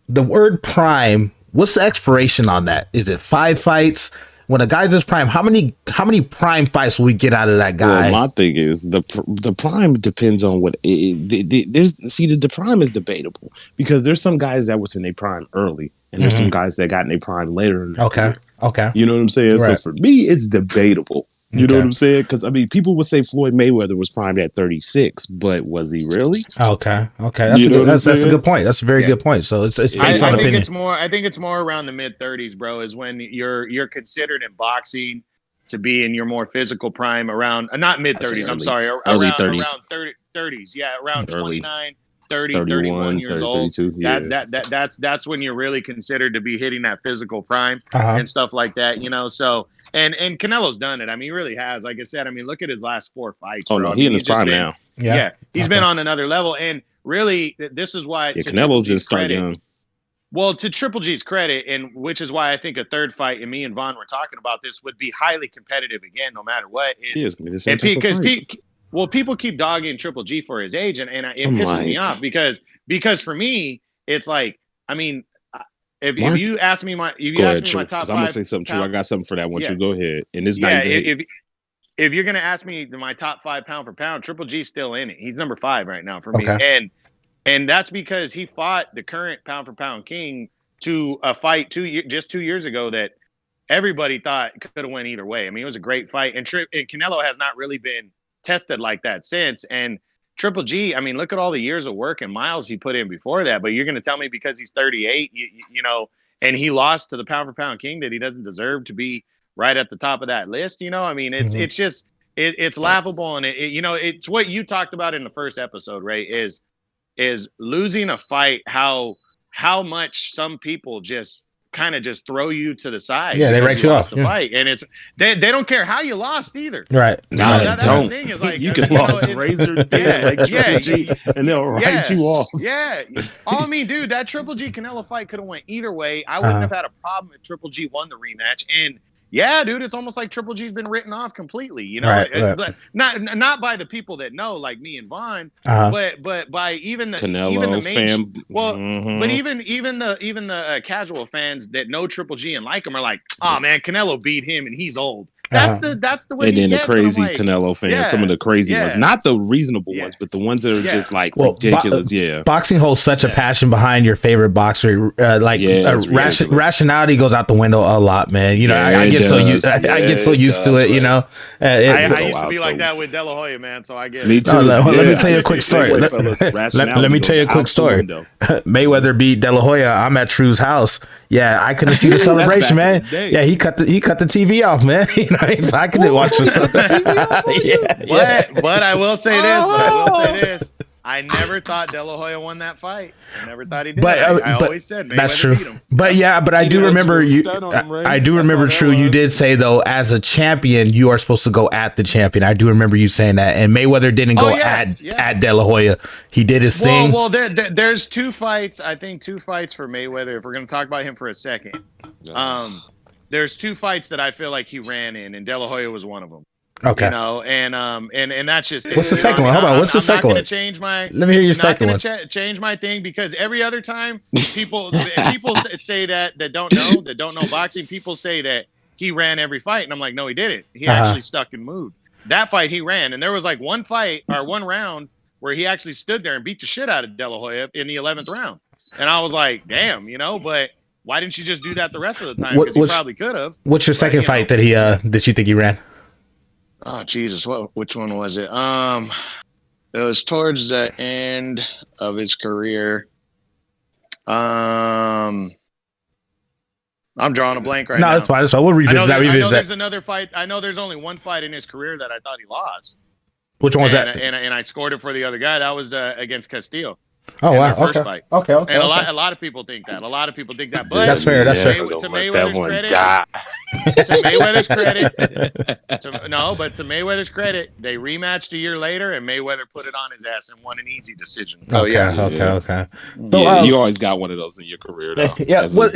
The word prime, what's the expiration on that? Is it 5 fights? When a guy's in his prime, how many prime fights will we get out of that guy? Well, my thing is the prime depends on what the prime is debatable because there's some guys that was in their prime early, and there's some guys that got in their prime later. Okay. You know what I'm saying? Right. So for me, it's debatable. You know what I'm saying? Because, I mean, people would say Floyd Mayweather was primed at 36, but was he really? Okay. That's a good point. That's a very good point. So it's based on opinion. I think it's more around the mid-30s, bro, is when you're considered in boxing to be in your more physical prime around, not mid-30s, I'm sorry, early 30s. Around 30s, yeah, around early. 29, 30, 31 years 30, old. 32, yeah. That's when you're really considered to be hitting that physical prime and stuff like that, so... And Canelo's done it. I mean, he really has. Like I said, I mean, look at his last 4 fights. Oh, no, he's in his prime now. Yeah. He's been on another level. And really, this is why... Canelo's just start young. Well, to Triple G's credit, and which is why I think a third fight, and me and Vaughn were talking about this, would be highly competitive again, no matter what. Is going to be the same type of fight. People keep dogging Triple G for his age, and it pisses me off because for me, it's like, I mean, if Mark, you ask me go ahead, my True, top because I'm gonna five say something true. I pound, got something for that one, yeah, True. Go ahead, and it's not yeah. even hate. If you're gonna ask me my top 5 pound for pound, Triple G's still in it. He's number 5 right now for me, Okay. and that's because he fought the current pound for pound king to a fight just 2 years ago that everybody thought could have went either way. I mean, it was a great fight, and Canelo has not really been tested like that since. And Triple G, I mean, look at all the years of work and miles he put in before that. But you're going to tell me because he's 38, you know, and he lost to the pound for pound king that he doesn't deserve to be right at the top of that list. You know, I mean, it's just it's laughable, and you know, it's what you talked about in the first episode, right? Is losing a fight how much some people just kind of just throw you to the side Yeah, they because write you you lost off. the Yeah. fight, and they don't care how you lost either. Right. You know, Nah, that's the don't. thing is like You can you know lost razor dead yeah like yeah Triple G, and they'll write yeah you off. yeah. I mean, dude, that Triple G Canelo fight could have went either way. I wouldn't Uh-huh. have had a problem if Triple G won the rematch. And yeah, dude, it's almost like Triple G's been written off completely. You know, Right. Right. but not by the people that know, like me and Vaughn, Uh-huh. but by even the Canelo main fan. well. But Mhm. even the casual fans that know Triple G and like him are like, oh man, Canelo beat him and he's old. Uh-huh. That's the way And he then the gets, and I'm crazy like, Canelo fans, some of yeah, the crazy ones, yeah, not the reasonable yeah, ones, but the ones that are yeah. just like Well, ridiculous. Yeah, boxing holds such a Yeah. passion behind your favorite boxer. It's ridiculous. Rationality goes out the window a lot, man. You know, Yeah, I it get so used. does. I get so Yeah, it used to does, it. You right. know, I Go used to out be like the- that with De La Hoya, man. So I get Me it. too. let me tell you a That's quick good story. segue, Let, fellas. let Rationality me tell you a goes quick out the story. window. Mayweather beat De La Hoya. I'm at True's house. Yeah, I couldn't see the That's celebration, back in man. the day. Yeah, he cut the TV off, man. You know, so I couldn't watch the cut the TV off on you? But I will say this. But I will say Oh. this. I never thought De La Hoya won that fight. I never thought he did. But I but always said Mayweather that's true. beat him. But yeah, but I He do did remember a you. stun on him, Ray. I do That's remember all that True. You was. did say though, as a champion, you are supposed to go at the champion. I do remember you saying that. And Mayweather didn't go at De La Hoya. He did his thing. Well, there's 2 fights. I think 2 fights for Mayweather. If we're going to talk about him for a second, there's 2 fights that I feel like he ran in, and De La Hoya was one of them. Okay. You know, and that's just What's the you know, second I one? mean, Hold on. I'm- What's the I'm second not one? gonna change my. Let me hear your I'm not second gonna one. change my thing because every other time people say that don't know boxing. People say that he ran every fight, and I'm like, no, he didn't. He actually stuck and moved. That fight he ran, and there was like one fight or one round where he actually stood there and beat the shit out of De La Hoya in the 11th round, and I was like, damn, you know, but. Why didn't you just do that the rest of the time? Because you probably could have. What's your second fight that he that you think he ran? Oh Jesus! Which one was it? It was towards the end of his career. I'm drawing a blank right now. No, it's fine. We'll revisit that. I know there's another fight. I know there's only one fight in his career that I thought he lost. Which one was that? And I scored it for the other guy. That was against Castillo. Oh wow! First fight. Okay. And a lot of people think that. But that's fair. That's fair. To Mayweather's credit, they rematched a year later, and Mayweather put it on his ass and won an easy decision. So Okay. So you always got one of those in your career, though. Yeah, well,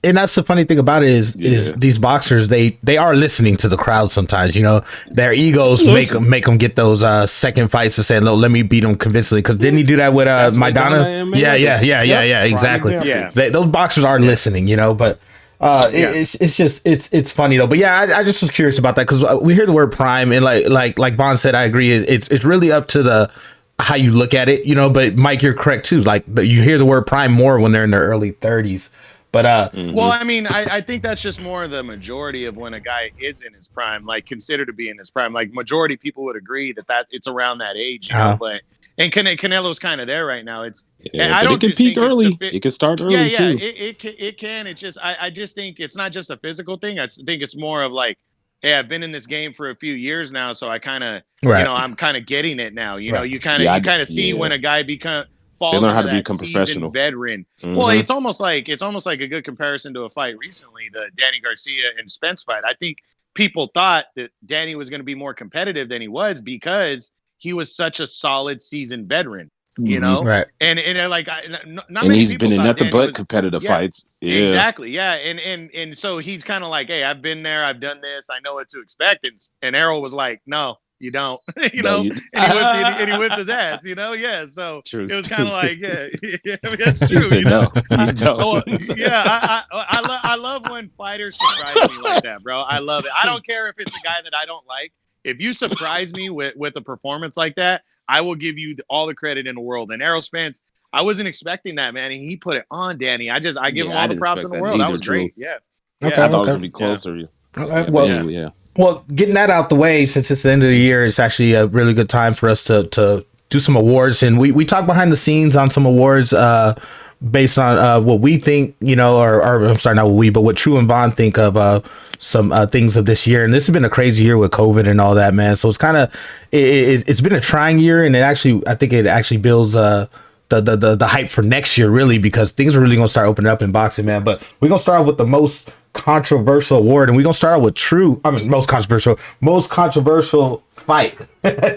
and that's the funny thing about it is these boxers they are listening to the crowd sometimes. You know, their egos make them get those second fights to say, "Look, let me beat them convincingly." Because didn't he do that with Maidana? Yeah, exactly. Yeah, those boxers are listening. You know, but. It's just it's funny though, but yeah, I just was curious about that because we hear the word prime and like Vaughn said, I agree. It's really up to the how you look at it, you know. But Mike, you're correct too. Like you hear the word prime more when they're in their early 30s. But well, I mean, I think that's just more the majority of when a guy is in his prime, like considered to be in his prime. Like majority people would agree that it's around that age, you know. But and Canelo's kind of there right now. It's I don't. It can peak early. It can start early too. It can. It's just I just think it's not just a physical thing. I think it's more of like, hey, I've been in this game for a few years now, so I kind of you know I'm kind of getting it now. You know, you kind of see when a guy falls. They learn how to that become professional veteran. Well, it's almost like a good comparison to a fight recently, the Danny Garcia and Spence fight. I think people thought that Danny was going to be more competitive than he was because he was such a solid seasoned veteran, you know, right? And like, not and he's been in nothing but competitive fights. Yeah, exactly. Yeah, and so he's kind of like, hey, I've been there, I've done this, I know what to expect. And Errol was like, no, You don't, No, you. and he whipped his ass, Yeah. So True it was kind of stupid. like, yeah, yeah, I mean, that's He true, said no, you Oh, don't. yeah, I love when fighters surprise me like that, bro. I love it. I don't care if it's a guy that I don't like. If you surprise me with a performance like that, I will give you all the credit in the world. And Errol Spence, I wasn't expecting that, man. And he put it on, Danny. I give him Yeah, I all the didn't props in expect the that world. That neither. was True. great. Yeah, Okay, yeah, I thought it was okay. gonna be yeah, closer. Okay. Yeah, but yeah. anyway, yeah. Well, getting that out the way, since it's the end of the year, it's actually a really good time for us to do some awards, and we talk behind the scenes on some awards based on what we think, or I'm sorry, not what we, but what True and Vaughn think of some things of this year. And this has been a crazy year with COVID and all that, man. So it's kind of it's been a trying year, and I think it actually builds the hype for next year, really, because things are really gonna start opening up in boxing, man. But we're gonna start with the most controversial award, and we're gonna start out with most controversial fight,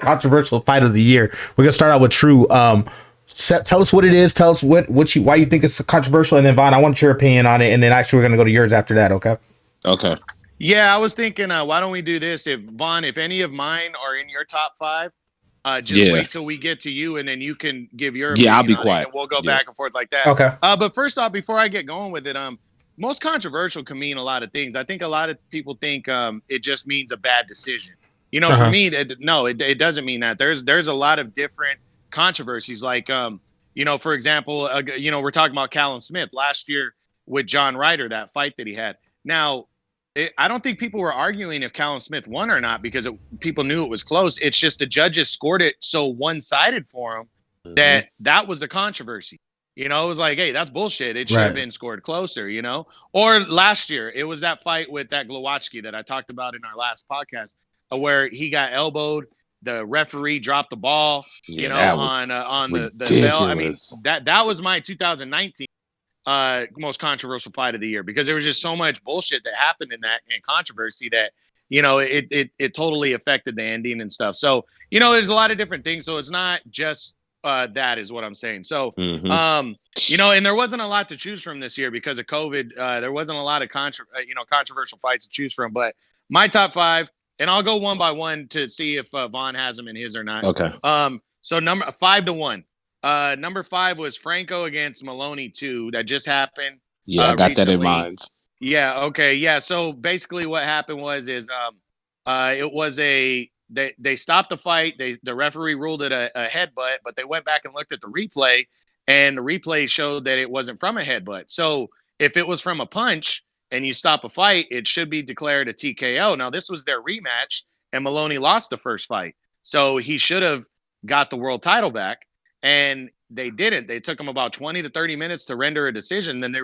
controversial fight of the year. We're gonna start out with True. Tell us what it is. Tell us why you think it's controversial, and then Vaughn, I want your opinion on it, and then actually we're gonna go to yours after that. Okay. Okay. Yeah, I was thinking, why don't we do this? If Vaughn, if any of mine are in your top five, just Yeah. wait till we get to you, and then you can give your Yeah, I'll opinion be on it, quiet. and we'll go Yeah. back and forth like that. Okay. But first off, before I get going with it, most controversial can mean a lot of things. I think a lot of people think it just means a bad decision. For me, no, it doesn't mean that. There's a lot of different controversies. Like, for example, we're talking about Callum Smith last year with John Ryder, that fight that he had. Now, I don't think people were arguing if Callum Smith won or not because people knew it was close. It's just the judges scored it so one-sided for him that was the controversy. It was like, hey, that's bullshit. It should have been scored closer, Or last year, it was that fight with that Glowacki that I talked about in our last podcast, where he got elbowed. The referee dropped the ball, That was on the bell. I mean, ridiculous. that was my 2019 most controversial fight of the year because there was just so much bullshit that happened in that and controversy that it totally affected the ending and stuff. So there's a lot of different things. So it's not just that is what I'm saying. So and there wasn't a lot to choose from this year because of COVID. There wasn't a lot of controversial fights to choose from. But my top five, and I'll go one by one to see if Vaughn has them in his or not. Okay. So number 5-1. Number 5 was Franco against Maloney 2 that just happened. Yeah, I got recently. that in mind. Yeah. Okay. Yeah. So basically, what happened was it was they stopped the fight. The referee ruled it a headbutt, but they went back and looked at the replay, and the replay showed that it wasn't from a headbutt. So if it was from a punch and you stop a fight, it should be declared a TKO. Now this was their rematch, and Maloney lost the first fight, so he should have got the world title back. And they didn't. They took them about 20 to 30 minutes to render a decision. Then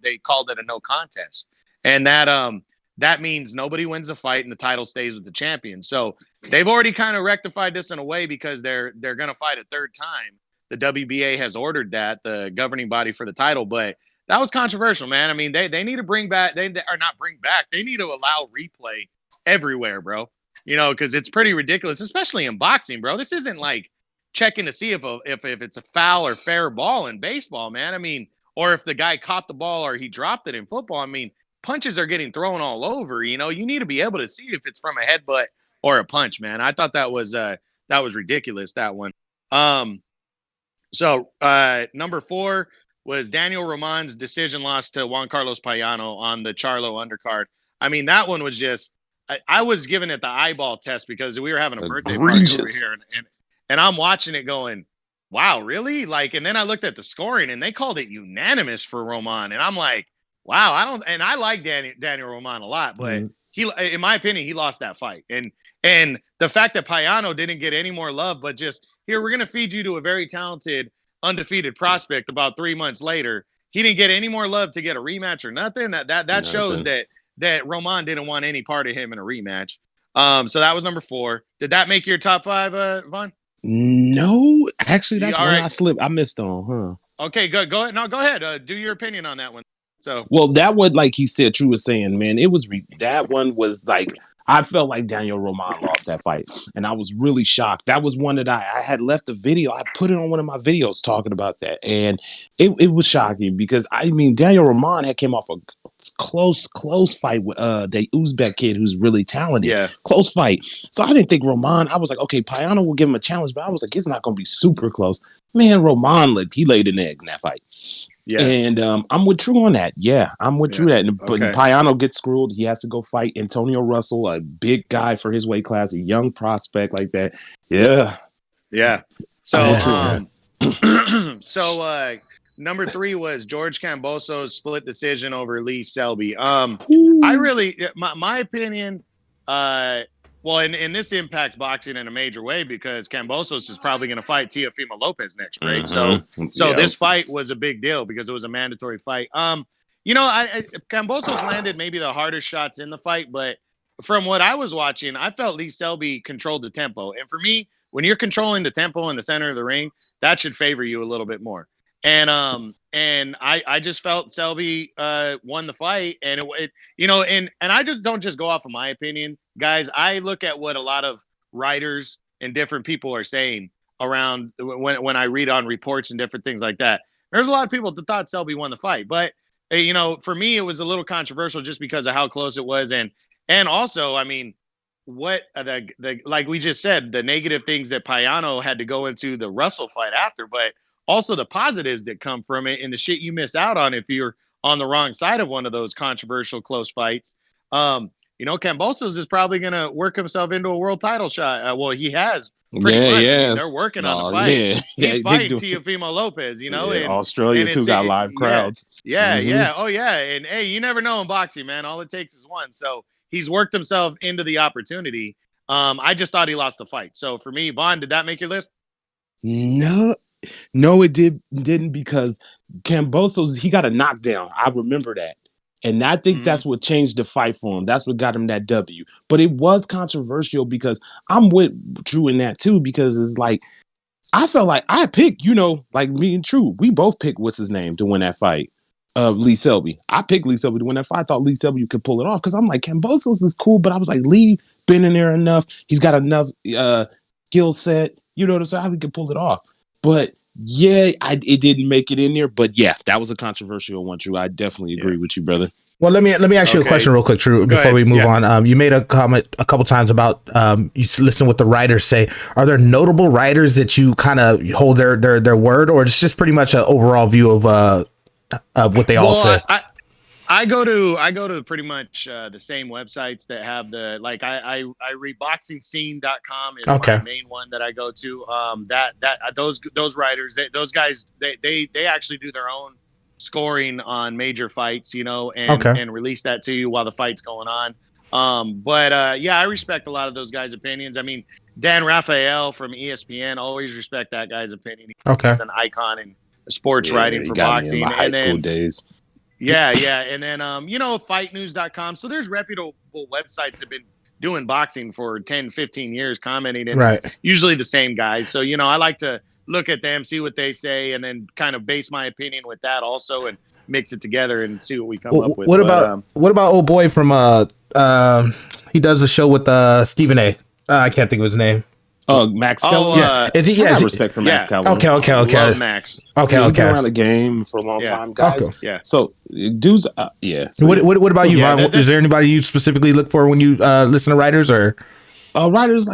they called it a no contest, and that means nobody wins the fight and the title stays with the champion. So they've already kind of rectified this in a way because they're going to fight a third time. The WBA has ordered that, the governing body for the title, but that was controversial, man. I mean, they need to bring back. They are not bring back. They need to allow replay everywhere, bro. Because it's pretty ridiculous, especially in boxing, bro. This isn't like checking to see if it's a foul or fair ball in baseball, man. I mean, or if the guy caught the ball or he dropped it in football. I mean, punches are getting thrown all over. You need to be able to see if it's from a headbutt or a punch, man. I thought that was ridiculous, that one. So number 4 was Daniel Roman's decision loss to Juan Carlos Payano on the Charlo undercard. I mean, that one was just I was giving it the eyeball test because we were having a birthday party over here, and I'm watching it going, wow, really? Like, and then I looked at the scoring and they called it unanimous for Roman. And I'm like, wow, I like Daniel Roman a lot, but he, in my opinion, he lost that fight. And the fact that Payano didn't get any more love, but just here, we're going to feed you to a very talented, undefeated prospect about 3 months later. He didn't get any more love to get a rematch or nothing. That shows that Roman didn't want any part of him in a rematch. So that was number 4. Did that make your top 5, Vaughn? No, actually, that's one right. I missed on, huh? Okay, good. Go ahead. No, go ahead. Do your opinion on that one. So, well, that one, like he said, True was saying, man, that one was like, I felt like Daniel Roman lost that fight, and I was really shocked. That was one that I had left a video. I put it on one of my videos talking about that, and it was shocking because I mean, Daniel Roman had came off a close fight with the Uzbek kid who's really talented. Yeah. Close fight. So I didn't think Roman. I was like, okay, Payano will give him a challenge, but I was like, it's not going to be super close. Man, Roman he laid an egg in that fight. Yeah. And I'm with True on that. Yeah, I'm with True that. But Payano gets screwed. He has to go fight Antonio Russell, a big guy for his weight class, a young prospect like that. Yeah. Yeah. So, number 3 was George Kambosos split decision over Lee Selby. I really, my opinion, and this impacts boxing in a major way because Kambosos is probably going to fight Teofimo Lopez next, right? Mm-hmm. So this fight was a big deal because it was a mandatory fight. Kambosos landed maybe the hardest shots in the fight, but from what I was watching, I felt Lee Selby controlled the tempo. And for me, when you're controlling the tempo in the center of the ring, that should favor you a little bit more. And I just felt Selby won the fight, and and I just don't just go off of my opinion, guys. I look at what a lot of writers and different people are saying around when I read on reports and different things like that. There's a lot of people that thought Selby won the fight, but for me, it was a little controversial just because of how close it was, and also, I mean, what the like we just said, the negative things that Payano had to go into the Russell fight after, but also the positives that come from it and the shit you miss out on if you're on the wrong side of one of those controversial close fights. Kambosos is probably going to work himself into a world title shot. He has pretty much. Yes. I mean, they're working on the fight. Yeah. He's fighting Teofimo Lopez, and Australia too got live crowds. Yeah. Oh yeah. And hey, you never know in boxing, man. All it takes is one. So he's worked himself into the opportunity. I just thought he lost the fight. So for me, Vaughn, did that make your list? No, it didn't because Kambosos, he got a knockdown. I remember that. And I think that's what changed the fight for him. That's what got him that W. But it was controversial because I'm with Drew in that too, because it's like, I felt like I picked, like me and Drew, we both picked what's his name to win that fight. Lee Selby. I picked Lee Selby to win that fight. I thought Lee Selby could pull it off because I'm like, Kambosos is cool, but I was like, Lee been in there enough. He's got enough skill set. You know what I'm saying? How he could pull it off. But yeah, it didn't make it in there. But yeah, that was a controversial one, Drew. I definitely agree with you, brother. Well, let me ask you a question real quick, Drew, before we move on. You made a comment a couple times about you listen what the writers say. Are there notable writers that you kind of hold their word, or it's just pretty much an overall view of what they all say? I go to pretty much the same websites that have the I read boxingscene.com is my main one that I go to. Those writers, those guys, they actually do their own scoring on major fights, and release that to you while the fight's going on. I respect a lot of those guys' opinions. I mean, Dan Rafael from ESPN, always respect that guy's opinion. He's an icon in sports writing for boxing. In my high school days. Yeah. And then, fightnews.com. So there's reputable websites that have been doing boxing for 10, 15 years, commenting, and it's usually the same guys. So, I like to look at them, see what they say, and then kind of base my opinion with that also and mix it together and see what we come up with. What about old boy from, he does a show with Stephen A. I can't think of his name. Oh, Max Keller. Is he? I got respect for Max Keller. Okay. Love Max. Okay. He's been around the game for a long time, guys. Okay. Yeah. So, dudes. So what about you, Vaughn? Is there anybody you specifically look for when you listen to writers or? Writers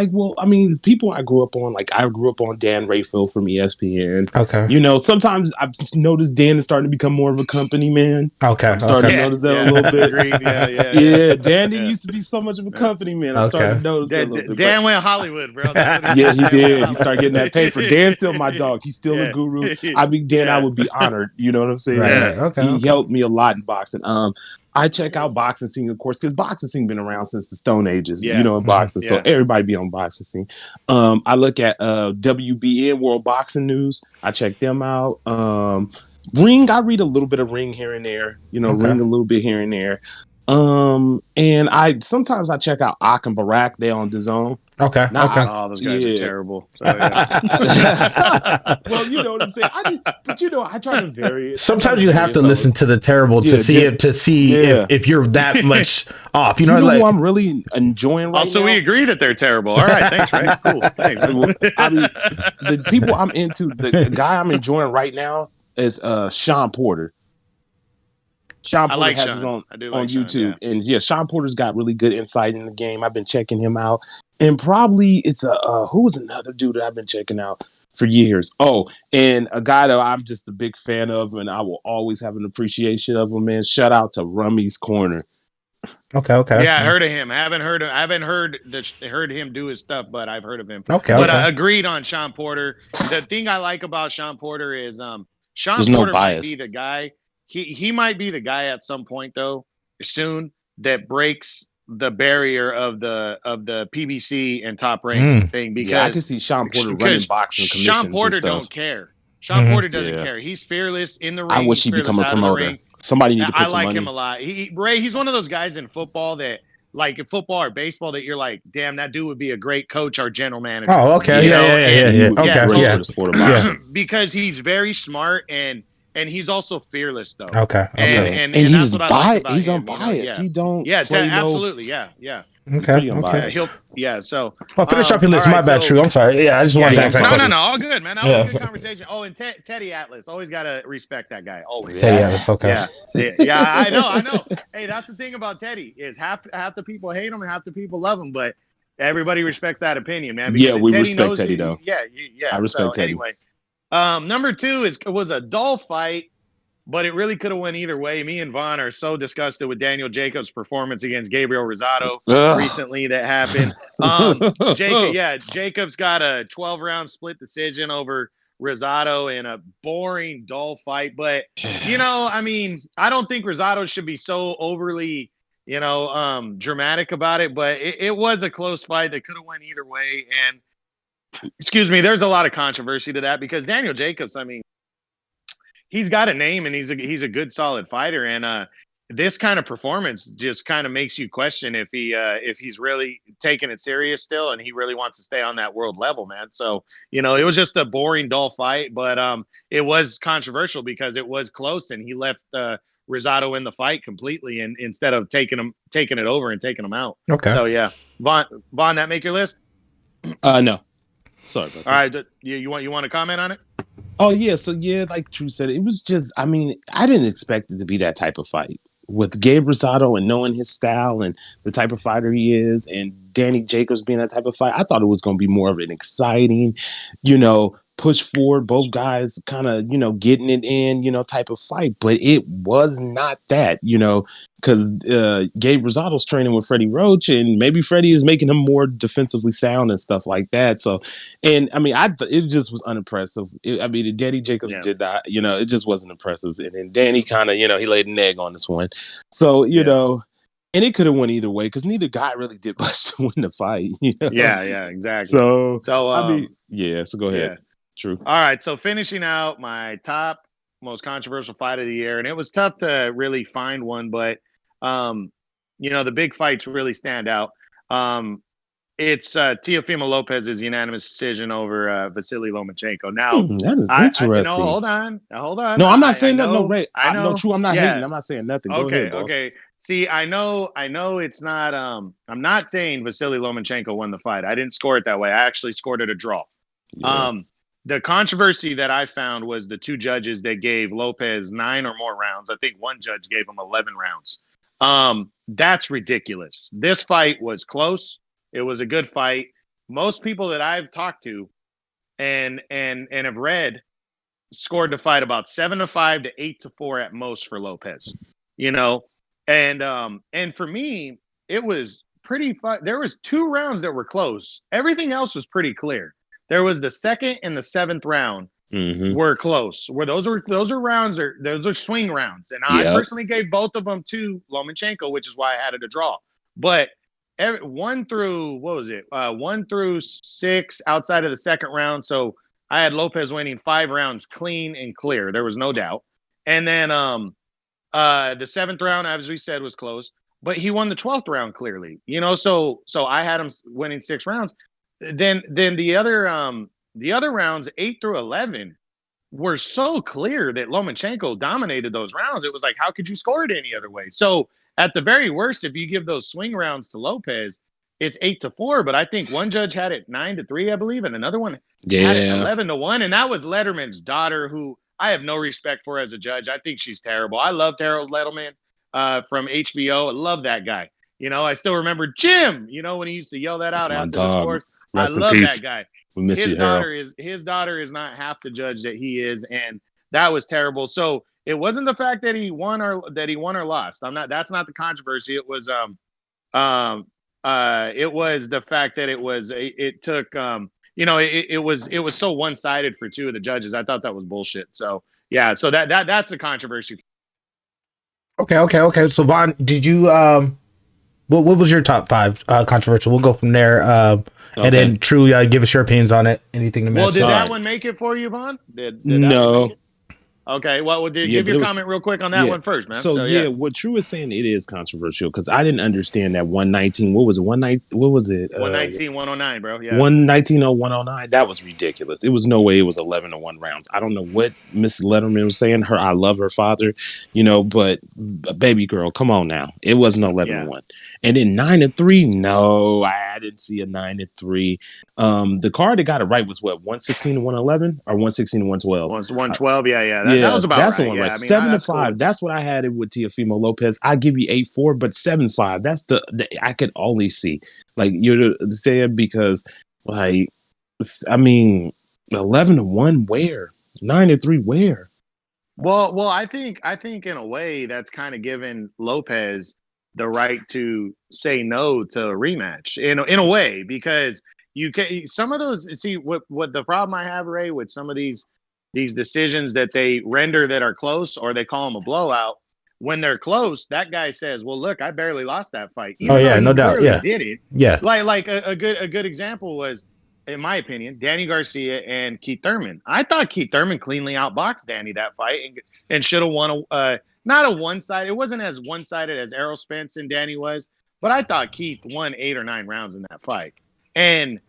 people I grew up on, I grew up on Dan Rayfield from ESPN. Okay. Sometimes I've noticed Dan is starting to become more of a company man. Okay. I'm starting to notice that a little bit. Yeah. Dan didn't used to be so much of a company man. I'm starting to notice that a little bit. Dan went Hollywood, bro. Yeah, he did. He started getting that paper. Dan's still my dog. He's still a guru. I mean, Dan, I would be honored. You know what I'm saying? Right. Okay. He helped me a lot in boxing. I check out Boxing Scene, of course, because Boxing Scene been around since the Stone Ages, in boxing. So everybody be on Boxing Scene. I look at WBN, World Boxing News. I check them out. Ring, I read a little bit of Ring here and there. Ring a little bit here and there. And sometimes I check out Ak and Barak. They're on DAZN. Okay. Oh, those guys are terrible. So, well, you know what I'm saying. I try to vary it. Sometimes you have to listen to the terrible to see if you're that much off. You know who I'm really enjoying right now. So we agree that they're terrible. All right, thanks, Ray. Cool. Thanks. I mean, the people I'm into, the guy I'm enjoying right now is Sean Porter. Sean I Porter like has his Sean. own I do on like Sean. YouTube, Yeah. and yeah, Sean Porter's got really good insight in the game. I've been checking him out, and probably it's a who was another dude that I've been checking out for years. Oh, and a guy that I'm just a big fan of, and I will always have an appreciation of him. Man, shout out to Rummy's Corner. Okay. Yeah, I heard of him. I haven't heard him do his stuff, but I've heard of him. But Okay. I agreed on Sean Porter. The thing I like about Sean Porter is Sean There's no Porter might bias. be the guy. He might be the guy at some point though, soon, that breaks the barrier of the PBC and Top Rank thing, Yeah, I can see Sean Porter running boxing Sean commissions and Porter stuff. don't care. Sean Porter doesn't Yeah. care. He's fearless in the I ring. wish He's he'd become fearless a out of the promoter. ring. Somebody need to I put some like money. him a lot. Ray, he's one of those guys in football that, like in football or baseball, that you're like, damn, that dude would be a great coach or general manager. Oh, okay. You know? Yeah. He would be Okay. great Yeah. for the sport of boxing. Because he's very smart and he's also fearless though. Okay. And he's that's what I like about he's him. unbiased. You know? He don't Yeah, play absolutely. Yeah. He's pretty Okay. unbiased. So Well, finish up your list. all My right, bad, True. I'm sorry. Yeah, I just wanted to ask that question. No, all good, man. That was a good conversation. Oh, and Teddy Atlas, always gotta respect that guy. Always. Teddy Atlas, okay. Yeah, I know. Hey, that's the thing about Teddy is half the people hate him and half the people love him, but everybody respects that opinion, man. Yeah, we Teddy respect knows Teddy though. Yeah. I respect Teddy. Anyway, number 2 was a dull fight. But it really could have went either way. Me and Vaughn are so disgusted with Daniel Jacobs' performance against Gabriel Rosado recently that happened. Jacobs got a 12-round split decision over Rosado in a boring, dull fight. But, I mean, I don't think Rosado should be so overly, dramatic about it. But it was a close fight that could have went either way. And, excuse me, there's a lot of controversy to that because Daniel Jacobs, I mean, he's got a name and he's a good solid fighter, and this kind of performance just kind of makes you question if he's really taking it serious still and he really wants to stay on that world level, man. So it was just a boring, dull fight, but it was controversial because it was close and he left Rosado in the fight completely, and instead of taking it over and taking him out. Okay. So yeah, Vaughn, that make your list? No. Sorry about that. All right, you want to comment on it? Oh yeah, so yeah, like Drew said, it was just, I mean, I didn't expect it to be that type of fight. With Gabe Rosado and knowing his style and the type of fighter he is, and Danny Jacobs being that type of fight, I thought it was going to be more of an exciting, push forward, both guys kind of, getting it in, type of fight. But it was not that, because Gabe Rosado's training with Freddie Roach, and maybe Freddie is making him more defensively sound and stuff like that. So, and I mean, it just was unimpressive. Danny Jacobs did not, it just wasn't impressive. And then Danny kind of, he laid an egg on this one. So, and it could have went either way because neither guy really did much to win the fight. Yeah, exactly. So I mean, so go ahead. Yeah. True. All right, so finishing out my top most controversial fight of the year, and it was tough to really find one, but the big fights really stand out. It's Teofimo Lopez's unanimous decision over Vasily Lomachenko. Now that is interesting. Hold on. No, I'm not saying nothing. No, Ray. I know. No, True. I'm not hating. I'm not saying nothing. Go ahead, boss. Okay. See, I know. It's not. I'm not saying Vasily Lomachenko won the fight. I didn't score it that way. I actually scored it a draw. Yeah. The controversy that I found was the two judges that gave Lopez 9 or more rounds. I think one judge gave him 11 rounds. That's ridiculous. This fight was close. It was a good fight. Most people that I've talked to and have read scored the fight about 7-5 to 8-4 at most for Lopez. And for me, it was pretty fun. There was 2 rounds that were close. Everything else was pretty clear. There was the 2nd and the 7th round were close. Where those are swing rounds, and I personally gave both of them to Lomachenko, which is why I had it a draw. But 1 through 6 outside of the 2nd round, so I had Lopez winning 5 rounds clean and clear. There was no doubt. And then the 7th round, as we said, was close, but he won the 12th round clearly. So I had him winning 6 rounds. Then the other rounds, 8 through 11, were so clear that Lomachenko dominated those rounds. It was like, how could you score it any other way? So at the very worst, if you give those swing rounds to Lopez, it's 8-4. But I think one judge had it 9-3, I believe, and another one had it 11-1, and that was Letterman's daughter, who I have no respect for her as a judge. I think she's terrible. I loved Harold Letterman from HBO. I love that guy. I still remember Jim, when he used to yell that That's out my after the dog. scores. I Rest in love peace. that guy. We miss you, Harold. His daughter is not half the judge that he is, and that was terrible. So it wasn't the fact that he won or lost. That's not the controversy. It was it was the fact that it took it was so one-sided for two of the judges. I thought that was bullshit. So yeah, so that's a controversy. Okay. So Vaughn, did you what was your top 5 controversial? We'll go from there. And then True, give us your opinions on it. Anything to mention? Well, did that one make it for you, Vaughn? Did no. That one make it? Okay, well, give your comment real quick on that one first, man. So yeah, what True is saying, it is controversial because I didn't understand that 119. What was it? 119, 109, bro. Yeah. 119 or 109. That was ridiculous. It was no way it was 11-1 rounds. I don't know what Miss Letterman was saying. I love her father, but baby girl, come on now. It wasn't 11-1. And then 9-3. No, I didn't see a 9-3. The card that got it right was what, 116 to 111 or 116 to 112? 112. Yeah. That was about that's right. The one yeah, right. I mean, 7-5. Cool. That's what I had it with Teofimo Lopez. I give you 8-4, but 7-5. That's the I could only see. Like you're saying, because like I mean 11-1 where? 9-3 where? Well, I think in a way that's kind of given Lopez the right to say no to a rematch in a way, because you can some of those see what the problem I have, Ray, with some of these decisions that they render that are close, or they call them a blowout. When they're close, that guy says, "Well, look, I barely lost that fight." Even though no doubt. Yeah, did it. Yeah, like a good example was, in my opinion, Danny Garcia and Keith Thurman. I thought Keith Thurman cleanly outboxed Danny that fight and should have won not a one-sided. It wasn't as one-sided as Errol Spence and Danny was, but I thought Keith won 8 or 9 rounds in that fight. And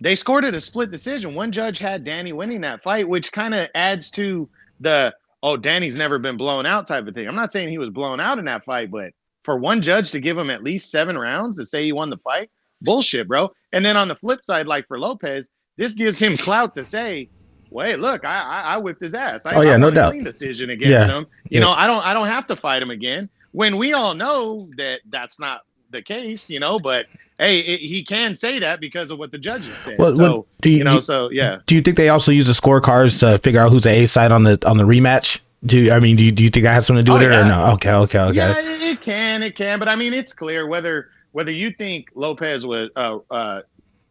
they scored it a split decision. One judge had Danny winning that fight, which kind of adds to the, Danny's never been blown out type of thing. I'm not saying he was blown out in that fight, but for one judge to give him at least 7 rounds to say he won the fight, bullshit, bro. And then on the flip side, like for Lopez, this gives him clout to say, "Wait, look, I whipped his ass. I no won a doubt. clean decision against him. You know, I don't have to fight him again." When we all know that that's not the case, but hey, he can say that because of what the judges said. Well, do you think they also use the scorecards to figure out who's the A side on the rematch? Do you think that has something to do with it or no? Okay. Yeah, it can, but I mean, it's clear whether you think Lopez was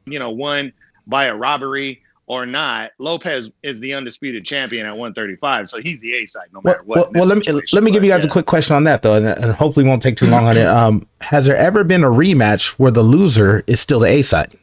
won by a robbery or not. Lopez is the undisputed champion at 135, so he's the A side no matter what. Well, let me give you guys a quick question on that though, and hopefully won't take too long on it. Has there ever been a rematch where the loser is still the A side?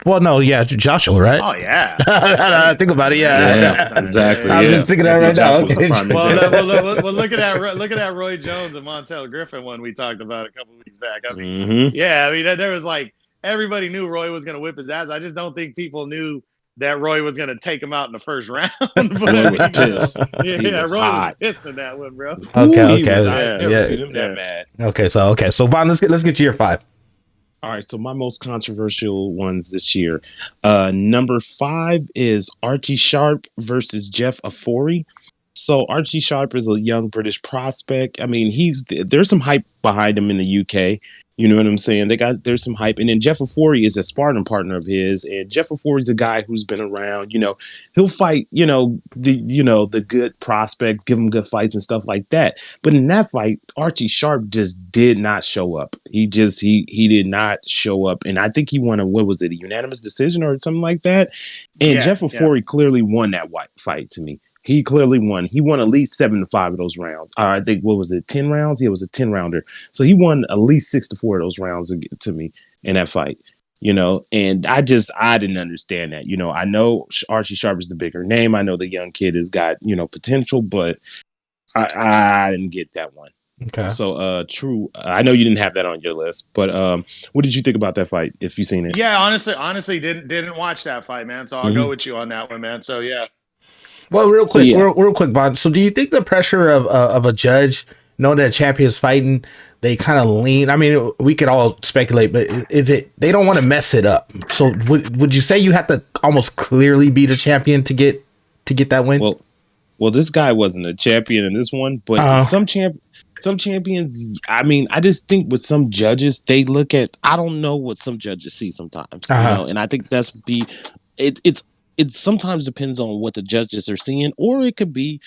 Well, no, yeah, Joshua, right? Oh yeah. Think about it, yeah. Exactly. I was just thinking that right now. Okay. Well, look at that Roy Jones and Montel Griffin one we talked about a couple of weeks back. I mean, there was like everybody knew Roy was going to whip his ass. I just don't think people knew that Roy was going to take him out in the first round. Roy was pissed. Roy was pissed in that one, bro. Okay. I've never seen him that mad. Okay, so Vaughn, let's get to your 5. All right, so my most controversial ones this year. Number 5 is Archie Sharp versus Jeff Ofori. So Archie Sharp is a young British prospect. I mean, there's some hype behind him in the UK. You know what I'm saying? There's some hype. And then Jeff Ofori is a sparring partner of his. And Jeff Ofori is a guy who's been around, he'll fight, the good prospects, give him good fights and stuff like that. But in that fight, Archie Sharp just did not show up. He did not show up. And I think he won a unanimous decision or something like that. And Jeff Ofori clearly won that fight to me. He clearly won. He won at least 7-5 of those rounds. I think, 10 rounds? Yeah, it was a 10-rounder. So he won at least 6-4 of those rounds to me in that fight, and I didn't understand that. I know Archie Sharp is the bigger name. I know the young kid has got, potential, but I didn't get that one. Okay. So, True, I know you didn't have that on your list, but what did you think about that fight, if you've seen it? Yeah, honestly, didn't watch that fight, man. So I'll go with you on that one, man. So, yeah. Well, real quick, Bond. So, do you think the pressure of a judge knowing that a champion is fighting, they kind of lean? I mean, we could all speculate, but is it they don't want to mess it up? So, would you say you have to almost clearly be the champion to get that win? Well, Well, this guy wasn't a champion in this one, but some champions. I mean, I just think with some judges, they look at. I don't know what some judges see sometimes, and I think it sometimes depends on what the judges are seeing, or it could be,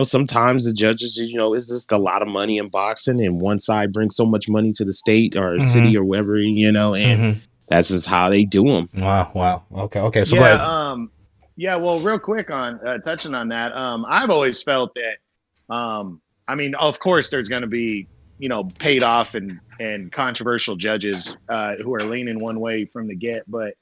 sometimes the judges, it's just a lot of money in boxing, and one side brings so much money to the state or city or wherever, and that's just how they do them. Wow. Okay. So go ahead. Yeah, well, real quick on touching on that, I've always felt that, I mean, of course, there's going to be, paid off and controversial judges who are leaning one way from the get, but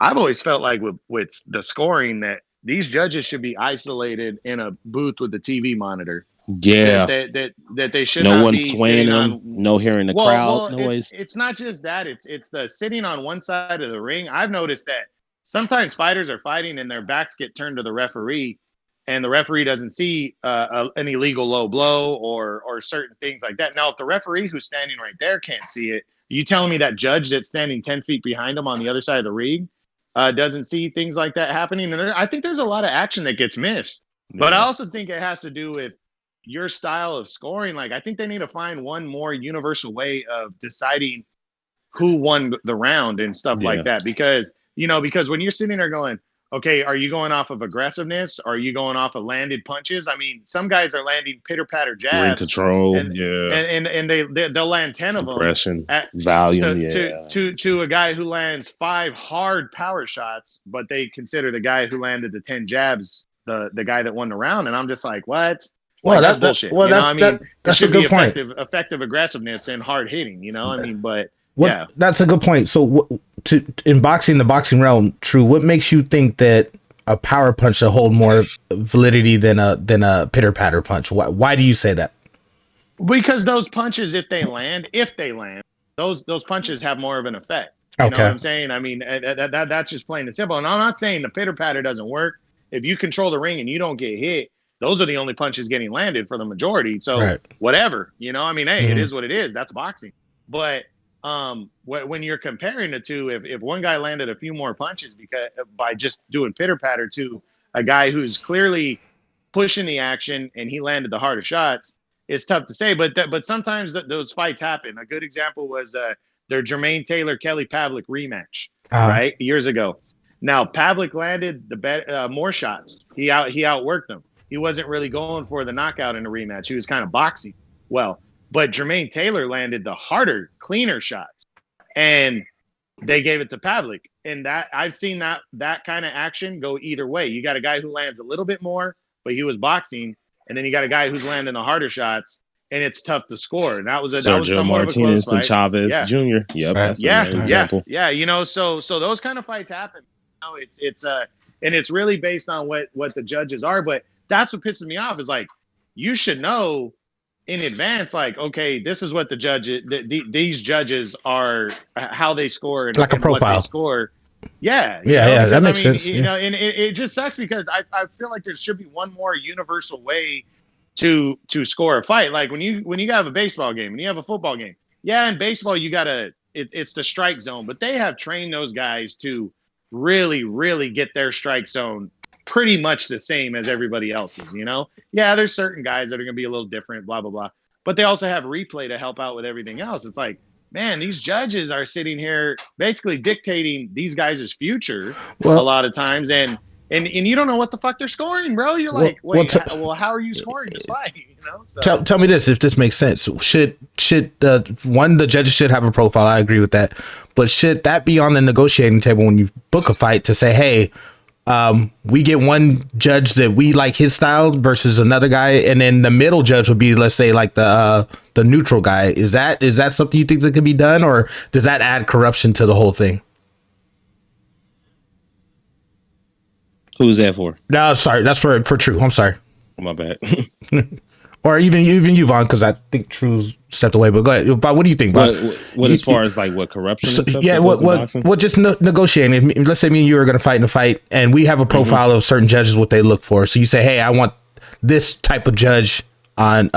I've always felt like with the scoring that these judges should be isolated in a booth with the TV monitor. Yeah, that they should no not one be swaying them, no hearing the crowd noise. It's not just that; it's the sitting on one side of the ring. I've noticed that sometimes fighters are fighting and their backs get turned to the referee, and the referee doesn't see an illegal low blow or certain things like that. Now, if the referee who's standing right there can't see it, you telling me that judge that's standing 10 feet behind him on the other side of the ring doesn't see things like that happening? And I think there's a lot of action that gets missed. Yeah. But I also think it has to do with your style of scoring. Like, I think they need to find one more universal way of deciding who won the round and stuff like that. Because when you're sitting there going, okay, are you going off of aggressiveness? Or are you going off of landed punches? I mean, some guys are landing pitter patter jabs, ring control, and they'll land 10 of them. Aggression, volume, to a guy who lands 5 hard power shots, but they consider the guy who landed the 10 jabs the guy that won the round, and I'm just like, what? Well, that's bullshit. Well, that's a good point. Effective aggressiveness and hard hitting. I mean, but. Yeah, that's a good point. So, in boxing, the boxing realm, True, what makes you think that a power punch should hold more validity than a pitter patter punch? Why do you say that? Because those punches, if they land, those punches have more of an effect. You know what I'm saying? I mean, that's just plain and simple. And I'm not saying the pitter patter doesn't work. If you control the ring and you don't get hit, those are the only punches getting landed for the majority. So whatever, I mean, hey, it is what it is. That's boxing. But when you're comparing the two, if one guy landed a few more punches by just doing pitter patter to a guy who's clearly pushing the action and he landed the harder shots, it's tough to say. But sometimes those fights happen. A good example was their Jermaine Taylor Kelly Pavlik rematch, right, years ago. Now Pavlik landed the more shots. He outworked them. He wasn't really going for the knockout in the rematch. He was kind of boxing well. But Jermaine Taylor landed the harder, cleaner shots, and they gave it to Pavlik. And that I've seen that kind of action go either way. You got a guy who lands a little bit more, but he was boxing, and then you got a guy who's landing the harder shots, and it's tough to score. And that was Sergio Martinez and Chavez Jr. Yep, that's an example. Yeah. So those kind of fights happen. And it's really based on what the judges are. But that's what pisses me off is like you should know in advance, like, okay, this is what the judges, these judges are, how they score and, like a profile. What they score. Yeah, that makes sense. And it just sucks because I feel like there should be one more universal way to score a fight. Like when you have a baseball game and you have a football game. Yeah, in baseball it's the strike zone, but they have trained those guys to really, really get their strike zone pretty much the same as everybody else's, Yeah, there's certain guys that are going to be a little different, blah, blah, blah. But they also have replay to help out with everything else. It's like, man, these judges are sitting here basically dictating these guys' future a lot of times. And you don't know what the fuck they're scoring, bro. You're like, wait, how are you scoring this fight? So. Tell me this, if this makes sense. Should the judges should have a profile? I agree with that. But should that be on the negotiating table when you book a fight to say, hey, we get one judge that we like his style versus another guy, and then the middle judge would be, let's say, like the neutral guy. Is that something you think that could be done, or does that add corruption to the whole thing? Who's that for? No, sorry, that's for True. I'm sorry. My bad. Or even you, Vaughn, because I think True's stepped away. But go ahead. But what do you think? What as far as like what corruption and stuff? Yeah, what just negotiating. Let's say me and you are going to fight in a fight, and we have a profile of certain judges, what they look for. So you say, hey, I want this type of judge on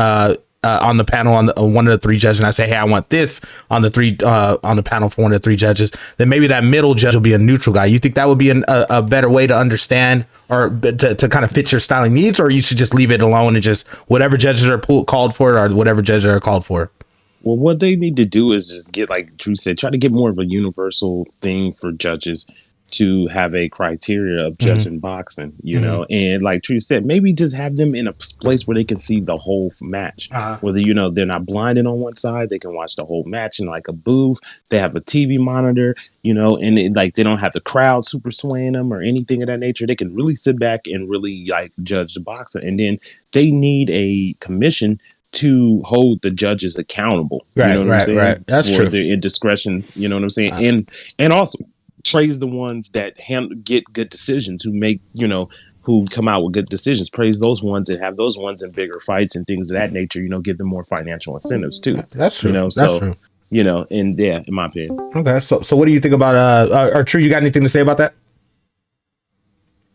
on the panel on one of the three judges, and I say, hey, I want this on the panel for one of the three judges, then maybe that middle judge will be a neutral guy. You think that would be a better way to understand or to kind of fit your styling needs, or you should just leave it alone and just whatever judges are called for or whatever judges are called for? Well, what they need to do is just get, like Drew said, try to get more of a universal thing for judges to have a criteria of judging boxing, you know, and like Drew said, maybe just have them in a place where they can see the whole match. Whether, you know, they're not blinded on one side, they can watch the whole match in like a booth. They have a TV monitor, you know, and like they don't have the crowd super swaying them or anything of that nature. They can really sit back and really like judge the boxer. And then they need a commission to hold the judges accountable. Right, you know what I'm saying? Right. That's for true. their indiscretions, you know what I'm saying? And also praise the ones that get good decisions, who make, you know, who come out with good decisions. Praise those ones and have those ones in bigger fights and things of that nature, you know, give them more financial incentives too. That's true. You know, That's true. You know, and yeah, in my opinion. Okay. So what do you think about or True, you got anything to say about that?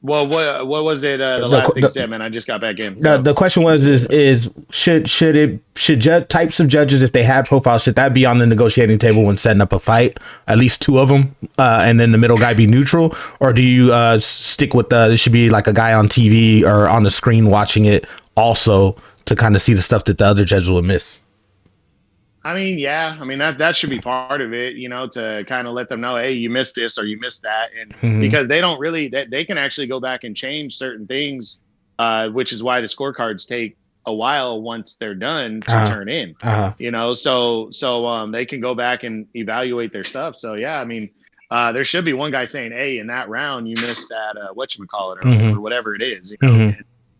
Well, what was it? The last thing said, man. I just got back in. So. The question was should types of judges, if they had profiles, should that be on the negotiating table when setting up a fight? At least two of them, and then the middle guy be neutral, or do you stick with there should be like a guy on TV or on the screen watching it also to kind of see the stuff that the other judge will miss? I mean, yeah. I mean, that should be part of it, you know, to kind of let them know, hey, you missed this or you missed that. And because they don't really, they can actually go back and change certain things, which is why the scorecards take a while once they're done to turn in, you know, so they can go back and evaluate their stuff. So, yeah, I mean, there should be one guy saying, hey, in that round, you missed that, whatchamacallit or whatever it is, you know,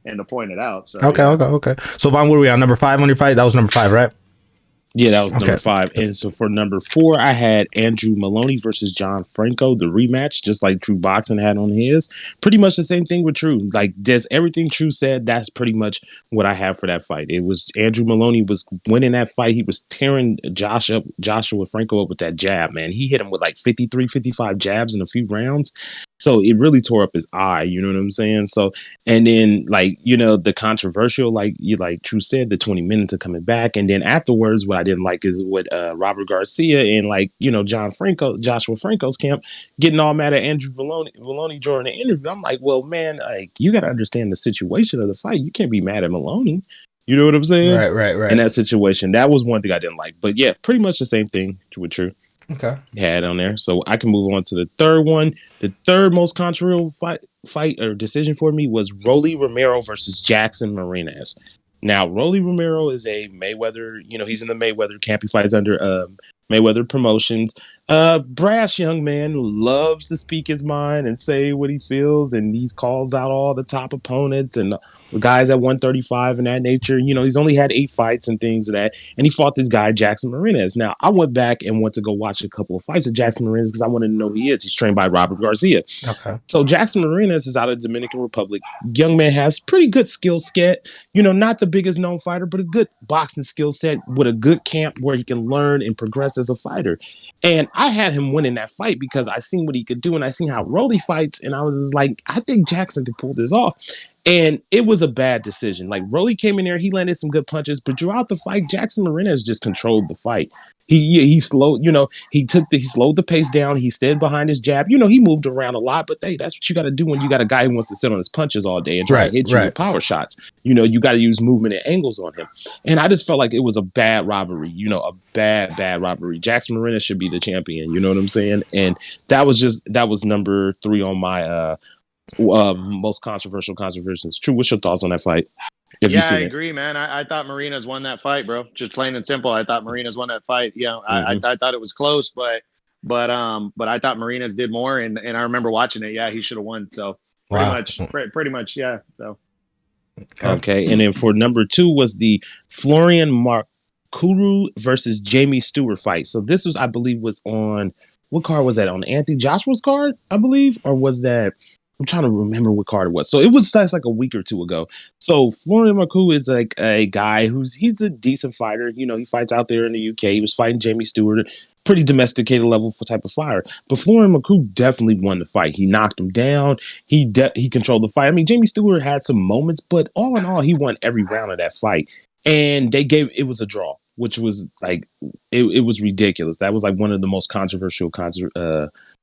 and to point it out. So, Okay. So, Vaughn, what are we on? Number 5 on your fight? That was number 5, right? Yeah, that was number 5. And so for number 4, I had Andrew Maloney versus John Franco, the rematch, just like True Boxing had on his. Pretty much the same thing with True. Like, there's everything True said. That's pretty much what I have for that fight. It was Andrew Maloney was winning that fight. He was tearing Joshua Franco up with that jab, man. He hit him with like 53, 55 jabs in a few rounds. So it really tore up his eye, you know what I'm saying? So, and then like, you know, the controversial, like True said, the 20 minutes of coming back. And then afterwards, what I didn't like is what Robert Garcia and like, you know, Joshua Franco's camp getting all mad at Andrew Maloney during the interview. I'm like, well, man, like you got to understand the situation of the fight. You can't be mad at Maloney. You know what I'm saying? Right. In that situation, that was one thing I didn't like. But yeah, pretty much the same thing with True. Okay. Had on there. So I can move on to the third one. The third most controversial fight or decision for me was Rolly Romero versus Jackson Mariñez. Now, Rolly Romero is a Mayweather, you know, he's in the Mayweather camp. He fights under Mayweather Promotions. Brash young man, loves to speak his mind and say what he feels, and he calls out all the top opponents and the guys at 135 and that nature. You know, he's only had 8 fights and things of that, and he fought this guy, Jackson Mariñez. Now, I went back and went to go watch a couple of fights of Jackson Mariñez because I wanted to know who he is. He's trained by Robert Garcia. Okay. So Jackson Mariñez is out of the Dominican Republic. Young man has pretty good skill set. You know, not the biggest known fighter, but a good boxing skill set with a good camp where he can learn and progress as a fighter. And I had him winning that fight because I seen what he could do and I seen how Rolly fights. And I was just like, I think Jackson could pull this off. And it was a bad decision. Like Rolly came in there, he landed some good punches, but throughout the fight, Jackson Mariñez just controlled the fight. He slowed, you know, he slowed the pace down. He stayed behind his jab. You know, he moved around a lot, but hey, that's what you got to do when you got a guy who wants to sit on his punches all day and try to hit you with power shots. You know, you got to use movement and angles on him. And I just felt like it was a bad robbery, you know, a bad robbery. Jackson Mariñez should be the champion. You know what I'm saying? And that was number 3 on my most controversial controversies. True, what's your thoughts on that fight? I agree, man. I thought Mariñez won that fight, bro. Just plain and simple. I thought Mariñez won that fight. You know, I thought it was close, but I thought Mariñez did more, and I remember watching it. Yeah, he should have won. So pretty much, yeah. So okay, and then for number 2 was the Florian Markuru versus Jamie Stewart fight. So this was, I believe, was on what card was that? On Anthony Joshua's card, I believe, or was that? I'm trying to remember what card it was. So it was that's like a week or 2 ago. So Florian Markuru is like a guy he's a decent fighter. You know, he fights out there in the UK. He was fighting Jamie Stewart, pretty domesticated level for type of fighter. But Florian Markuru definitely won the fight. He knocked him down. He controlled the fight. I mean, Jamie Stewart had some moments, but all in all, he won every round of that fight. and it was a draw, which was like it was ridiculous. That was like one of the most controversial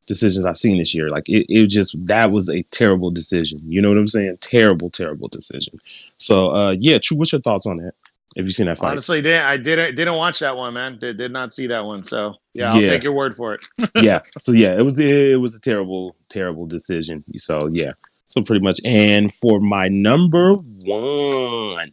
decisions I've seen this year. Like it just that was a terrible decision. You know what I'm saying? Terrible, terrible decision. So yeah, True. What's your thoughts on that? Have you seen that fight? Honestly, I didn't watch that one, man. Did not see that one. So yeah, I'll Yeah, take your word for it. yeah. So yeah, it was a terrible, terrible decision. So yeah. So pretty much, and for my number one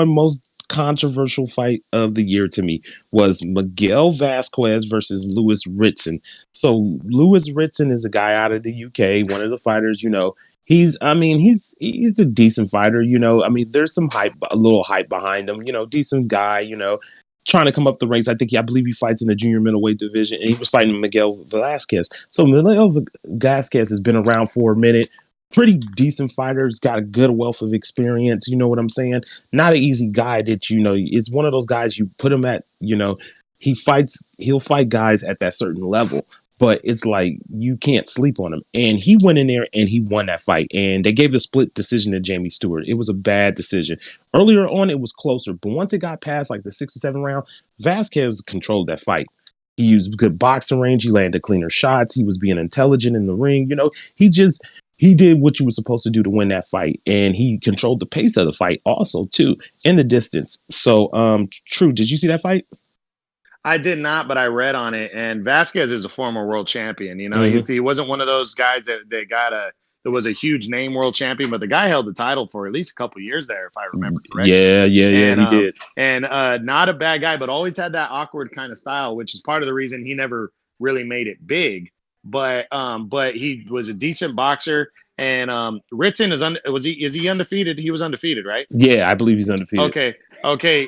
most controversial fight of the year to me was Miguel Vasquez versus Lewis Ritson. So Lewis Ritson is a guy out of the UK, one of the fighters, you know. He's a decent fighter, you know. I mean, there's some hype, a little hype behind him, you know, decent guy, you know, trying to come up the ranks. I believe he fights in the junior middleweight division, and he was fighting Miguel Velasquez. So Miguel Velasquez has been around for a minute. Pretty decent fighter. He's got a good wealth of experience. You know what I'm saying? Not an easy guy that, you know, is one of those guys you put him at, you know, he'll fight guys at that certain level. But it's like you can't sleep on him. And he went in there and he won that fight. And they gave the split decision to Jamie Stewart. It was a bad decision. Earlier on, it was closer. But once it got past like the 6 or 7 round, Vasquez controlled that fight. He used good boxing range. He landed cleaner shots. He was being intelligent in the ring. You know, he did what you were supposed to do to win that fight. And he controlled the pace of the fight also, too, in the distance. So, True, did you see that fight? I did not, but I read on it. And Vasquez is a former world champion. You know, Mm-hmm. he wasn't one of those guys that was a huge name world champion, but the guy held the title for at least a couple years there, if I remember correctly. Yeah, he did. And not a bad guy, but always had that awkward kind of style, which is part of the reason he never really made it big. But he was a decent boxer. And Ritson is he undefeated? He was undefeated, right? Yeah, I believe he's undefeated. Okay.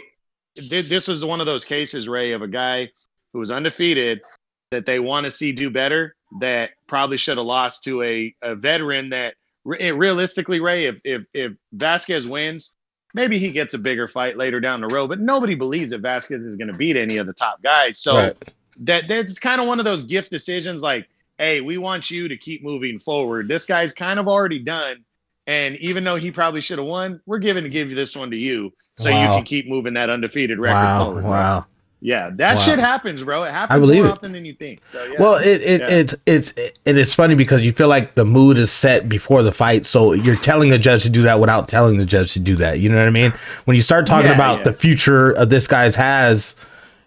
This was one of those cases, Ray, of a guy who was undefeated that they want to see do better, that probably should have lost to a veteran that realistically, Ray, if Vasquez wins, maybe he gets a bigger fight later down the road, but nobody believes that Vasquez is going to beat any of the top guys. So Right. that's kind of one of those gift decisions like, hey, we want you to keep moving forward. This guy's kind of already done. And even though he probably should have won, we're going to give this one to you so you can keep moving that undefeated record forward. Wow. Bro. Yeah, that shit happens, bro. It happens more often than you think. So yeah. Well, it's funny because you feel like the mood is set before the fight, so you're telling the judge to do that without telling the judge to do that. You know what I mean? When you start talking about the future of this guy's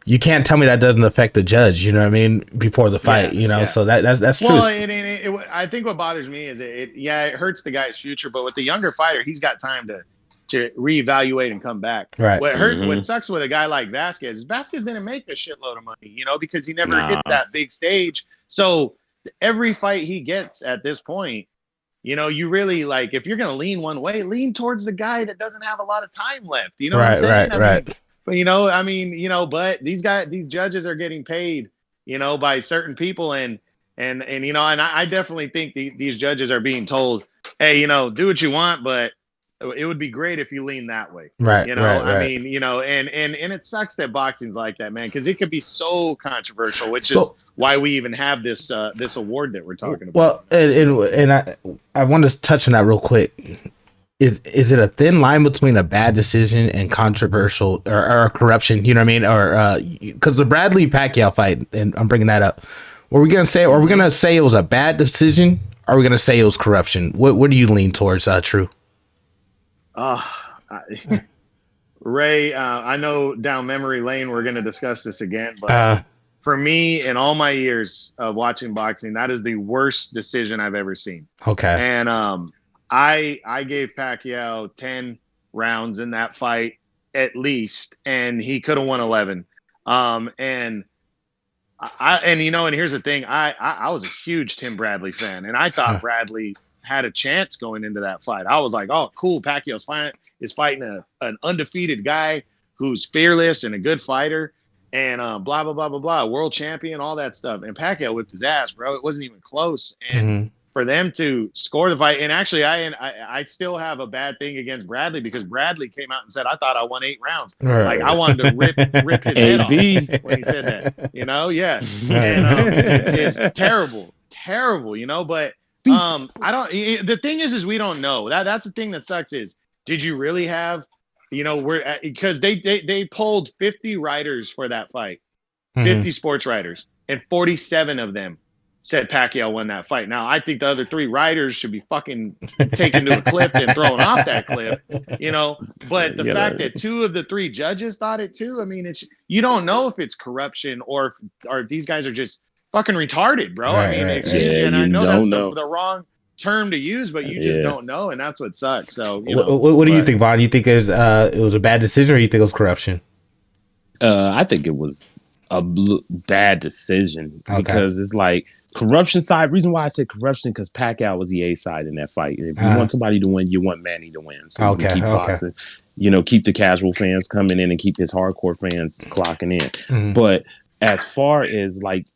you can't tell me that doesn't affect the judge. You know what I mean? Before the fight, you know. So that's true. Well, I think what bothers me is it hurts the guy's future, but with the younger fighter, he's got time to reevaluate and come back. Right. What sucks with a guy like Vasquez is Vasquez didn't make a shitload of money, you know, because he never hit that big stage. So every fight he gets at this point, you know, you really like, if you're going to lean one way, lean towards the guy that doesn't have a lot of time left. You know what I'm saying? Right. But but these judges are getting paid, you know, by certain people, and you know, and I definitely think these judges are being told, hey, you know, do what you want, but it would be great if you lean that way. Right. You know, I mean, you know, and it sucks that boxing's like that, man, because it could be so controversial, which is why we even have this award that we're talking about. Well, and I want to touch on that real quick. Is it a thin line between a bad decision and controversial or corruption? You know what I mean? Or because the Bradley Pacquiao fight, and I'm bringing that up. Are we gonna say it was a bad decision? Or are we gonna say it was corruption? What do you lean towards? True. Ray, I know down memory lane we're gonna discuss this again, but for me, in all my years of watching boxing, that is the worst decision I've ever seen. Okay. And I gave Pacquiao 10 rounds in that fight at least, and he could have won 11. And you know, and here's the thing, I was a huge Tim Bradley fan, and I thought Bradley had a chance going into that fight. I was like, oh, cool, Pacquiao's is fighting an undefeated guy who's fearless and a good fighter, and blah blah blah blah blah, world champion, all that stuff. And Pacquiao whipped his ass, bro. It wasn't even close. And for them to score the fight, and actually, I still have a bad thing against Bradley because Bradley came out and said, "I thought I won 8 rounds." Like I wanted to rip his head off when he said that. You know, yeah. And it's terrible. You know, but I don't. The thing is we don't know. That's the thing that sucks is, did you really have You know, we're because they polled 50 writers for that fight, Mhm. 50 sports writers, and 47 of them said Pacquiao won that fight. Now, I think the other 3 writers should be fucking taken to a cliff and thrown off that cliff, you know. But the fact that 2 of the 3 judges thought it too, I mean, it's you don't know if it's corruption or if these guys are just fucking retarded, bro. I mean, and I you know don't that's know. the wrong term to use, but you just don't know, and that's what sucks. So, you know. What do you think, Vaughn? You think it was a bad decision, or you think it was corruption? I think it was a bad decision because it's like corruption side. Reason why I said corruption because Pacquiao was the A side in that fight. If you want somebody to win, you want Manny to win. So you can keep boxing. You know, keep the casual fans coming in and keep his hardcore fans clocking in. But as far as like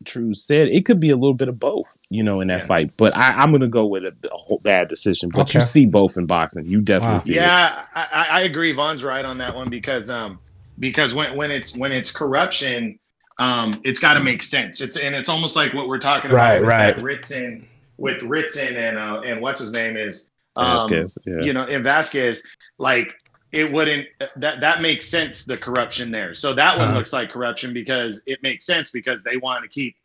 True said, it could be a little bit of both, you know, in that fight. But I'm going to go with a whole bad decision. But you see both in boxing. You definitely see it. Yeah, I agree. Vaughn's right on that one because when it's corruption, it's got to make sense. It's almost like what we're talking about with Ritson and what's his name is Vasquez, you know, in Vasquez, like it wouldn't that makes sense, the corruption there. So that one looks like corruption because it makes sense because they want to keep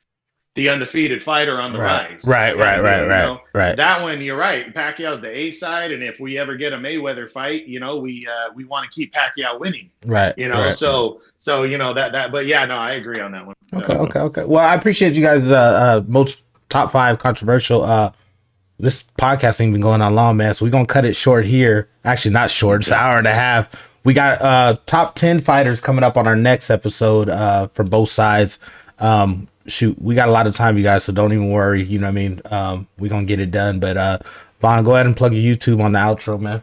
the undefeated fighter on the rise. Right. That one, you're right. Pacquiao's the A side, and if we ever get a Mayweather fight, you know, we want to keep Pacquiao winning. Right. You know, so you know that. But yeah, no, I agree on that one. Okay. Well, I appreciate you guys. Most top 5 controversial. This podcast ain't been going on long, man. So we're gonna cut it short here. Actually, not short. It's an hour and a half. We got top 10 fighters coming up on our next episode from both sides. Shoot, we got a lot of time, you guys, so don't even worry. You know what I mean? We're gonna get it done. But Vaughn, go ahead and plug your YouTube on the outro, man.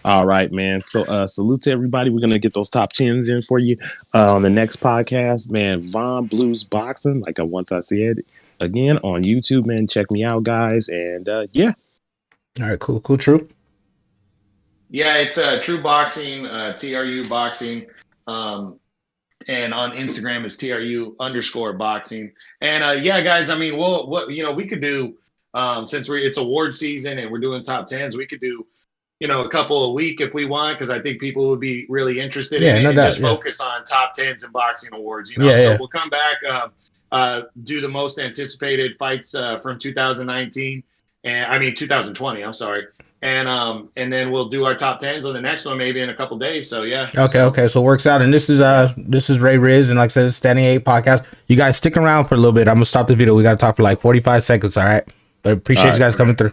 All right, man. So salute to everybody. We're gonna get those top 10s in for you on the next podcast, man. Von Blues Boxing, like I said, again on YouTube, man. Check me out, guys. And yeah. All right, cool, True. Yeah, it's True Boxing, TRU Boxing. And on Instagram is TRU_boxing. And yeah, guys, I mean, we could do since it's award season and we're doing top 10s, we could do, you know, a couple a week if we want, because I think people would be really interested in it. No doubt, just focus on top 10s and boxing awards, you know. So we'll come back, do the most anticipated fights from 2019 and 2020. I'm sorry. And then we'll do our top 10s on the next one, maybe in a couple days. So yeah. Okay. So it works out. And this is Ray Riz, and like I said, it's Standing 8 podcast. You guys stick around for a little bit. I'm gonna stop the video. We gotta talk for like 45 seconds. All right. But appreciate you guys coming through.